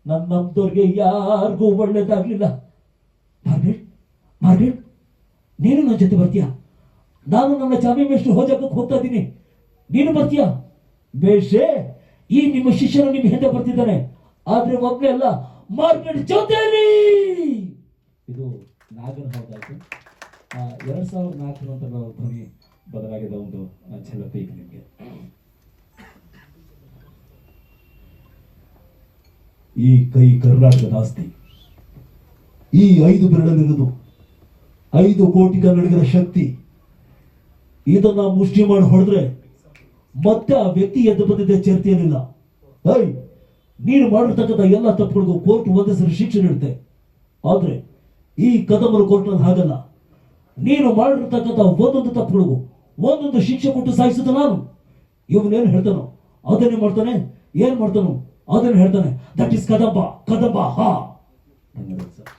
ನಮ್ಮದವ್ರಿಗೆ ಯಾರಿಗೂ ಒಳ್ಳೇದಾಗ್ಲಿಲ್ಲ. ಮಾರ್ಗರೆಟ್, ನೀನು ನನ್ನ ಜೊತೆ ಬರ್ತೀಯ? ನಾನು ನನ್ನ ಜಾಮಿ ಮಿಸ್ಟ್ರು ಹೋಜಾಕಕ್ಕೆ ಹೋಗ್ತಾ ಇದ್ದೀನಿ, ನೀನು ಬರ್ತೀಯ? ಬೇಷೆ, ಈ ನಿಮ್ಮ ಶಿಷ್ಯನು ನಿಮ್ಮ ಹಿಂದೆ ಬರ್ತಿದ್ದಾನೆ, ಆದ್ರೆ ಒಬ್ಬನೇ ಅಲ್ಲ, ಮಾರ್ಗರೆಟ್ ಜೊತೆಯಲ್ಲಿ. ಇದು ನಾಗರ ಹೌದಾಯ್ತು. 2004 ನಂತರ ಧ್ವನಿ ಬದಲಾಗಿದ್ದ ಒಂದು ಝಲಕ್ ಈಗ ನಿಮಗೆ. ಈ ಕೈ ಕರ್ನಾಟಕದ ಆಸ್ತಿ. ಈ 5 ಬೆರಳಲ್ಲಿರುವುದು 5 ಕೋಟಿ ಕನ್ನಡಿಗರ ಶಕ್ತಿ. ಇದನ್ನ ಮುಷ್ಟಿ ಮಾಡಿ ಹೊಡೆದ್ರೆ ಮತ್ತೆ ಆ ವ್ಯಕ್ತಿ ಎದ್ದು ಬಂದಿದ್ದ ಚರ್ಚೆಯಲ್ಲಿಲ್ಲ. ನೀನು ಮಾಡಿರ್ತಕ್ಕಂಥ ಎಲ್ಲ ತಪ್ಪುಗಳಿಗೂ ಕೋರ್ಟ್ ಒಂದೇ ಸರಿ ಶಿಕ್ಷೆ ನೀಡುತ್ತೆ. ಆದ್ರೆ ಈ ಕದಮರ ಕೋರ್ಟ್ನಲ್ಲಿ ಹಾಗಲ್ಲ. ನೀನು ಮಾಡಿರ್ತಕ್ಕಂಥ ಒಂದೊಂದು ತಪ್ಪುಗಳಿಗೂ ಒಂದೊಂದು ಶಿಕ್ಷೆ ಕೊಟ್ಟು ಸಾಯಿಸಿದ ನಾನು. ಇವನೇನು ಹೇಳ್ತಾನೋ ಅದನ್ನೇ ಮಾಡ್ತಾನೆ, ಏನ್ ಮಾಡ್ತಾನೋ ಅದನ್ನು ಹೇಳ್ತಾನೆ. That is Kadamba. ಹಾ, ಧನ್ಯವಾದ ಸರ್.